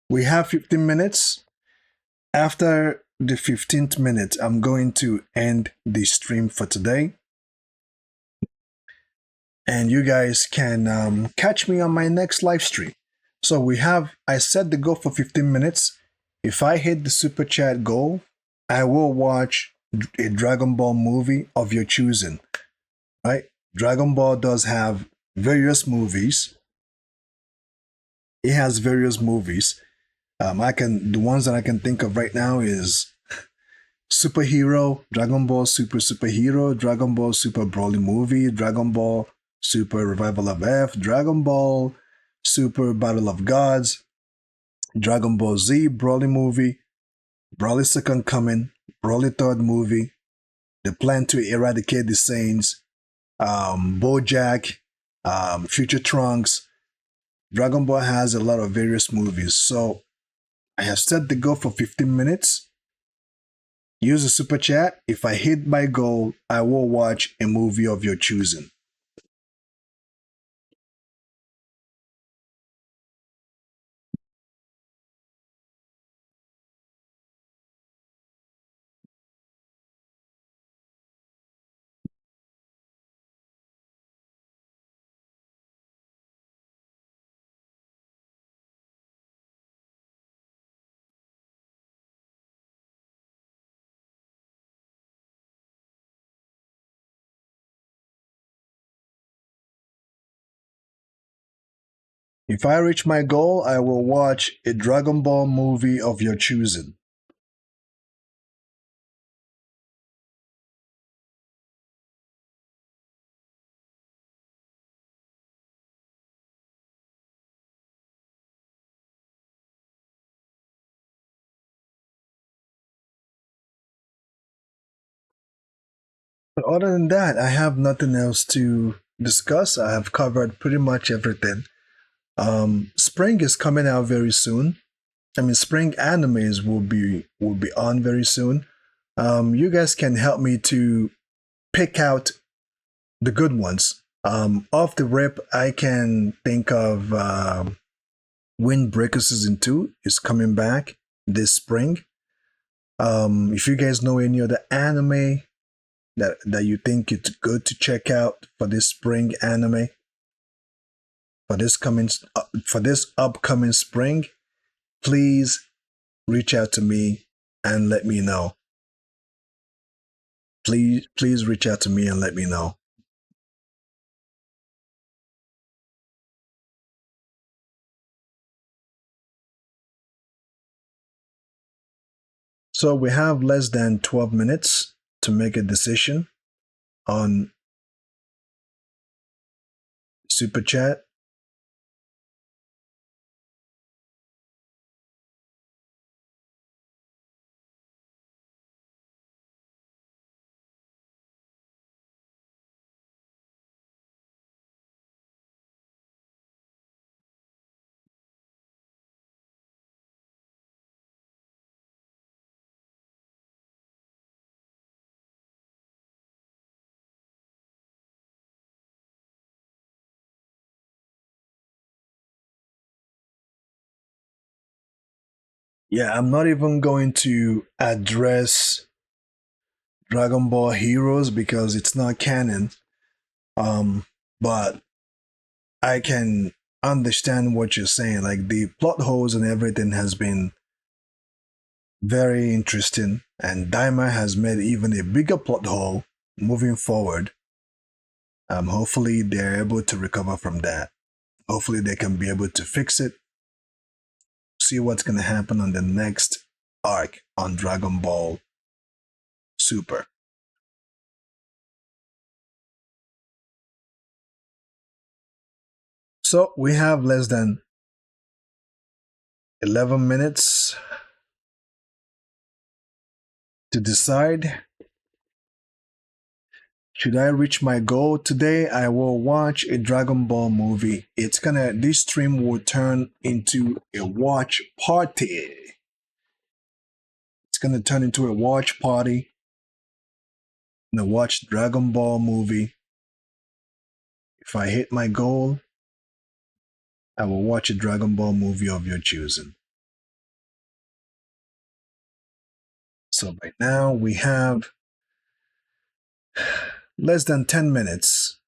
we have 15 minutes. After the 15th minute, I'm going to end the stream for today. And you guys can catch me on my next live stream. So I set the goal for 15 minutes. If I hit the Super Chat goal, I will watch a Dragon Ball movie of your choosing. Right? Dragon Ball does have various movies. It has various movies. The ones that I can think of right now is Superhero, Dragon Ball Super Superhero, Dragon Ball Super Broly Movie, Dragon Ball Super Revival of F, Dragon Ball Super Battle of Gods, Dragon Ball Z Broly Movie, Broly Second Coming, Broly Third Movie, The Plan to Eradicate the Saints, BoJack, Future Trunks. Dragon Ball has a lot of various movies, so I have set the goal for 15 minutes. Use a super chat. If I hit my goal, I will watch a movie of your choosing. If I reach my goal, I will watch a Dragon Ball movie of your choosing. But other than that, I have nothing else to discuss. I have covered pretty much everything. Spring is coming out very soon. I mean, spring animes will be on very soon. You guys can help me to pick out the good ones. Off the rip, I can think of Windbreaker Season 2 is coming back this spring. If you guys know any other anime that you think it's good to check out for this spring anime, for this upcoming spring, please reach out to me and let me know. Please reach out to me and let me know. So we have less than 12 minutes to make a decision on Super Chat. Yeah, I'm not even going to address Dragon Ball Heroes because it's not canon. But I can understand what you're saying. Like the plot holes and everything has been very interesting, and Daima has made even a bigger plot hole moving forward. Hopefully they're able to recover from that. Hopefully they can be able to fix it. See what's gonna happen on the next arc on Dragon Ball Super. So we have less than 11 minutes to decide. Should I reach my goal today? I will watch a Dragon Ball movie. This stream will turn into a watch party. It's gonna turn into a watch party. I'm gonna watch Dragon Ball movie. If I hit my goal, I will watch a Dragon Ball movie of your choosing. So right now we have less than 10 minutes.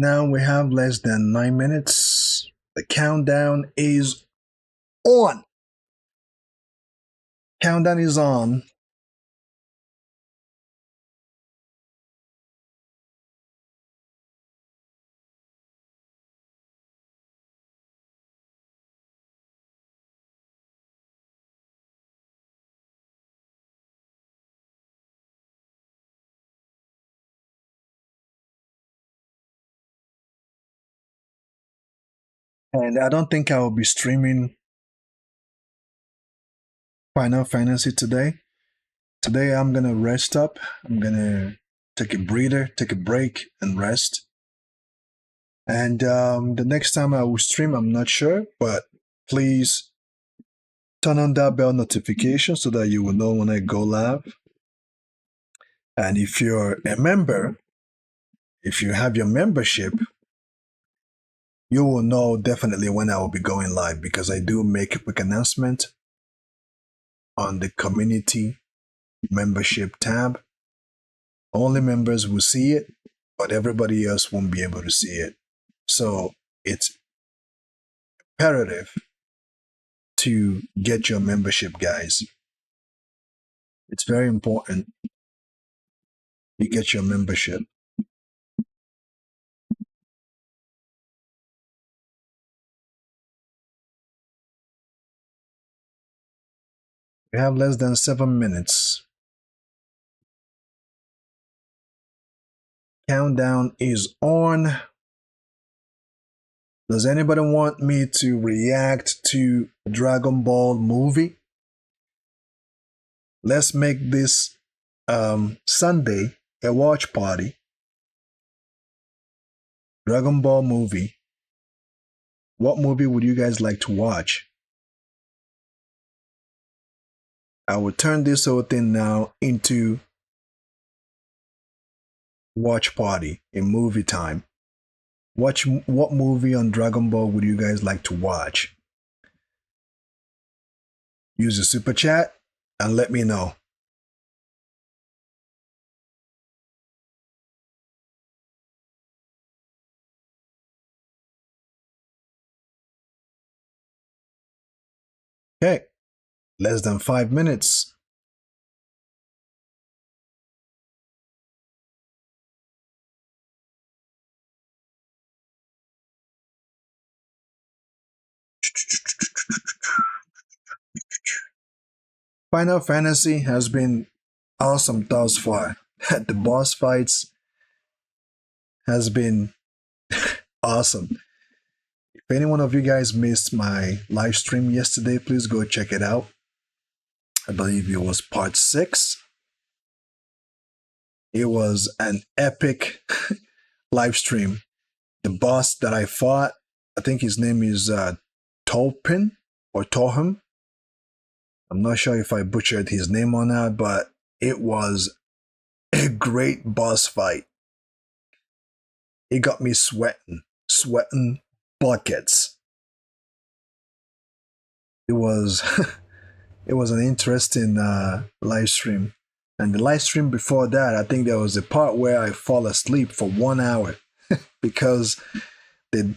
now we have less than 9 minutes. The countdown is on. Countdown is on. And I don't think I will be streaming Final Fantasy today. Today I'm gonna rest up. I'm gonna take a breather, take a break, and rest. And the next time I will stream, I'm not sure, but please turn on that bell notification so that you will know when I go live. And if you're a member, if you have your membership, you will know definitely when I will be going live, because I do make a quick announcement on the community membership tab. Only members will see it, but everybody else won't be able to see it. So it's imperative to get your membership, guys. It's very important you get your membership. We have less than 7 minutes. Countdown is on. Does anybody want me to react to Dragon Ball movie? Let's make this Sunday a watch party. Dragon Ball movie. What movie would you guys like to watch? I will turn this whole thing now into watch party, a movie time. What movie on Dragon Ball would you guys like to watch? Use the super chat and let me know. Okay, less than 5 minutes. Final Fantasy has been awesome thus far. The boss fights has been awesome. If any one of you guys missed my live stream yesterday, please go check it out. I believe it was part 6. It was an epic live stream. The boss that I fought, I think his name is Tolpin or Toham. I'm not sure if I butchered his name or not, but it was a great boss fight. It got me sweating buckets. It was it was an interesting live stream. And the live stream before that, I think there was a part where I fall asleep for 1 hour because it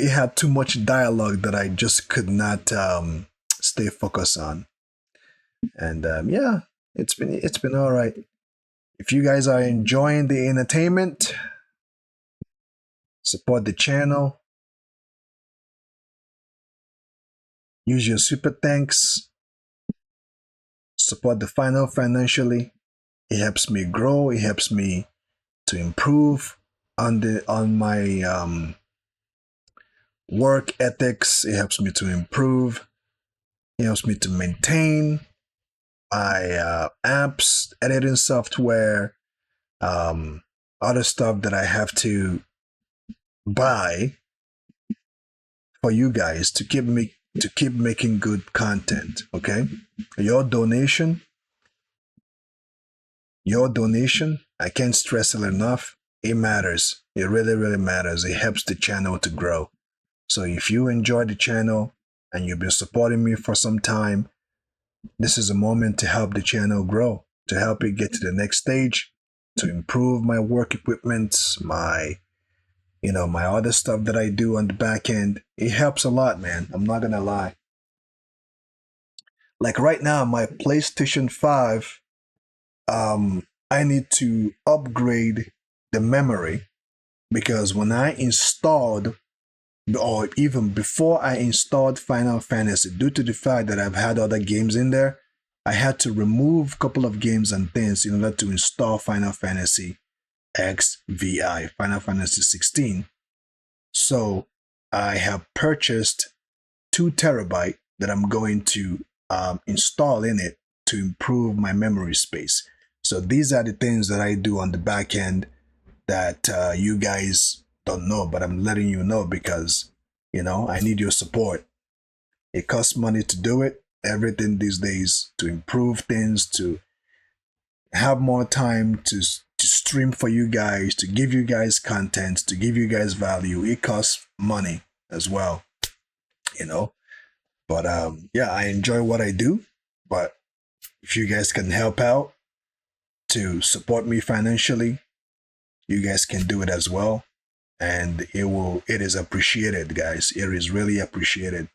had too much dialogue that I just could not stay focused on. And yeah, it's been all right. If you guys are enjoying the entertainment, support the channel. Use your super thanks. Support the channel financially. It helps me grow. It helps me to improve on my work ethics. It helps me to improve. It helps me to maintain my apps, editing software, other stuff that I have to buy for you guys to keep making good content. Okay, your donation, I can't stress it enough. It matters. It really matters. It helps the channel to grow. So if you enjoy the channel and you've been supporting me for some time, this is a moment to help the channel grow, to help it get to the next stage, to improve my work equipment, my my other stuff that I do on the back end. It helps a lot, man. I'm not gonna lie. Like right now, my PlayStation 5, I need to upgrade the memory because when I installed, or even before I installed Final Fantasy, due to the fact that I've had other games in there, I had to remove a couple of games and things in order to install Final Fantasy XVI, Final Fantasy 16. So I have purchased 2 terabyte that I'm going to install in it to improve my memory space. So these are the things that I do on the back end that you guys don't know, but I'm letting you know because, I need your support. It costs money to do it. Everything these days to improve things, to have more time to stream for you guys, to give you guys content, to give you guys value. It costs money as well, But yeah, I enjoy what I do. But if you guys can help out to support me financially, you guys can do it as well. And it is appreciated, guys. It is really appreciated.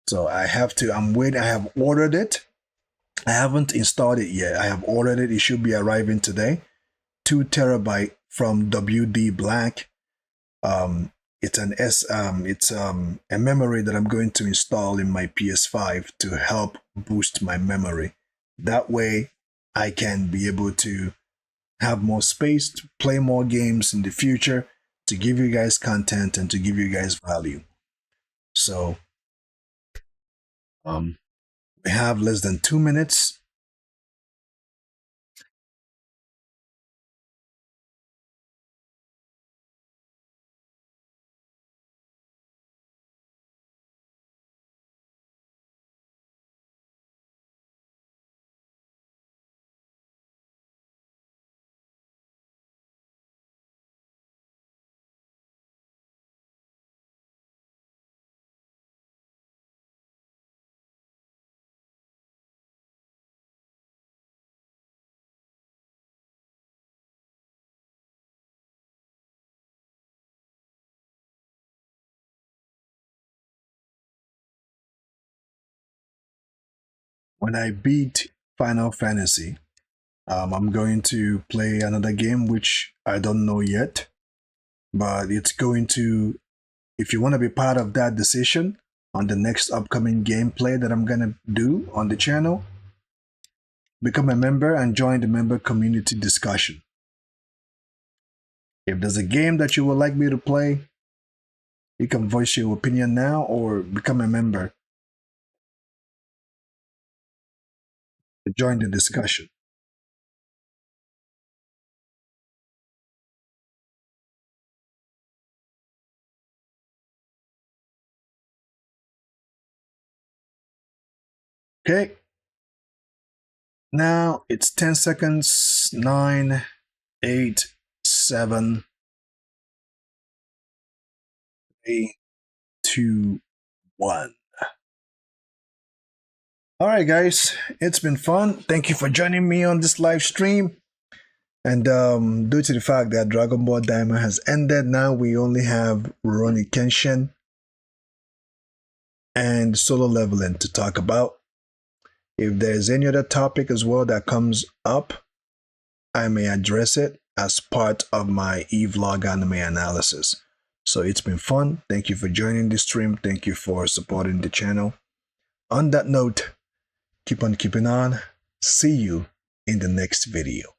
So I have ordered it. I haven't installed it yet. I have ordered it. It should be arriving today. 2 terabyte from WD Black. It's a memory that I'm going to install in my PS5 to help boost my memory. That way I can be able to have more space to play more games in the future, to give you guys content and to give you guys value. So we have less than 2 minutes. When I beat Final Fantasy, I'm going to play another game which I don't know yet, but it's going to, if you want to be part of that decision on the next upcoming gameplay that I'm going to do on the channel, become a member and join the member community discussion. If there's a game that you would like me to play, you can voice your opinion now or become a member to join the discussion. Okay. Now it's 10 seconds. 9, 8, 7, 3, 2, 1. All right, guys, it's been fun. Thank you for joining me on this live stream. And due to the fact that Dragon Ball Daiam has ended, now we only have Rrurouni Kenshin and solo leveling to talk about. If there's any other topic as well that comes up, I may address it as part of my EVlog anime analysis. So it's been fun. Thank you for joining the stream. Thank you for supporting the channel. On that note, keep on keeping on. See you in the next video.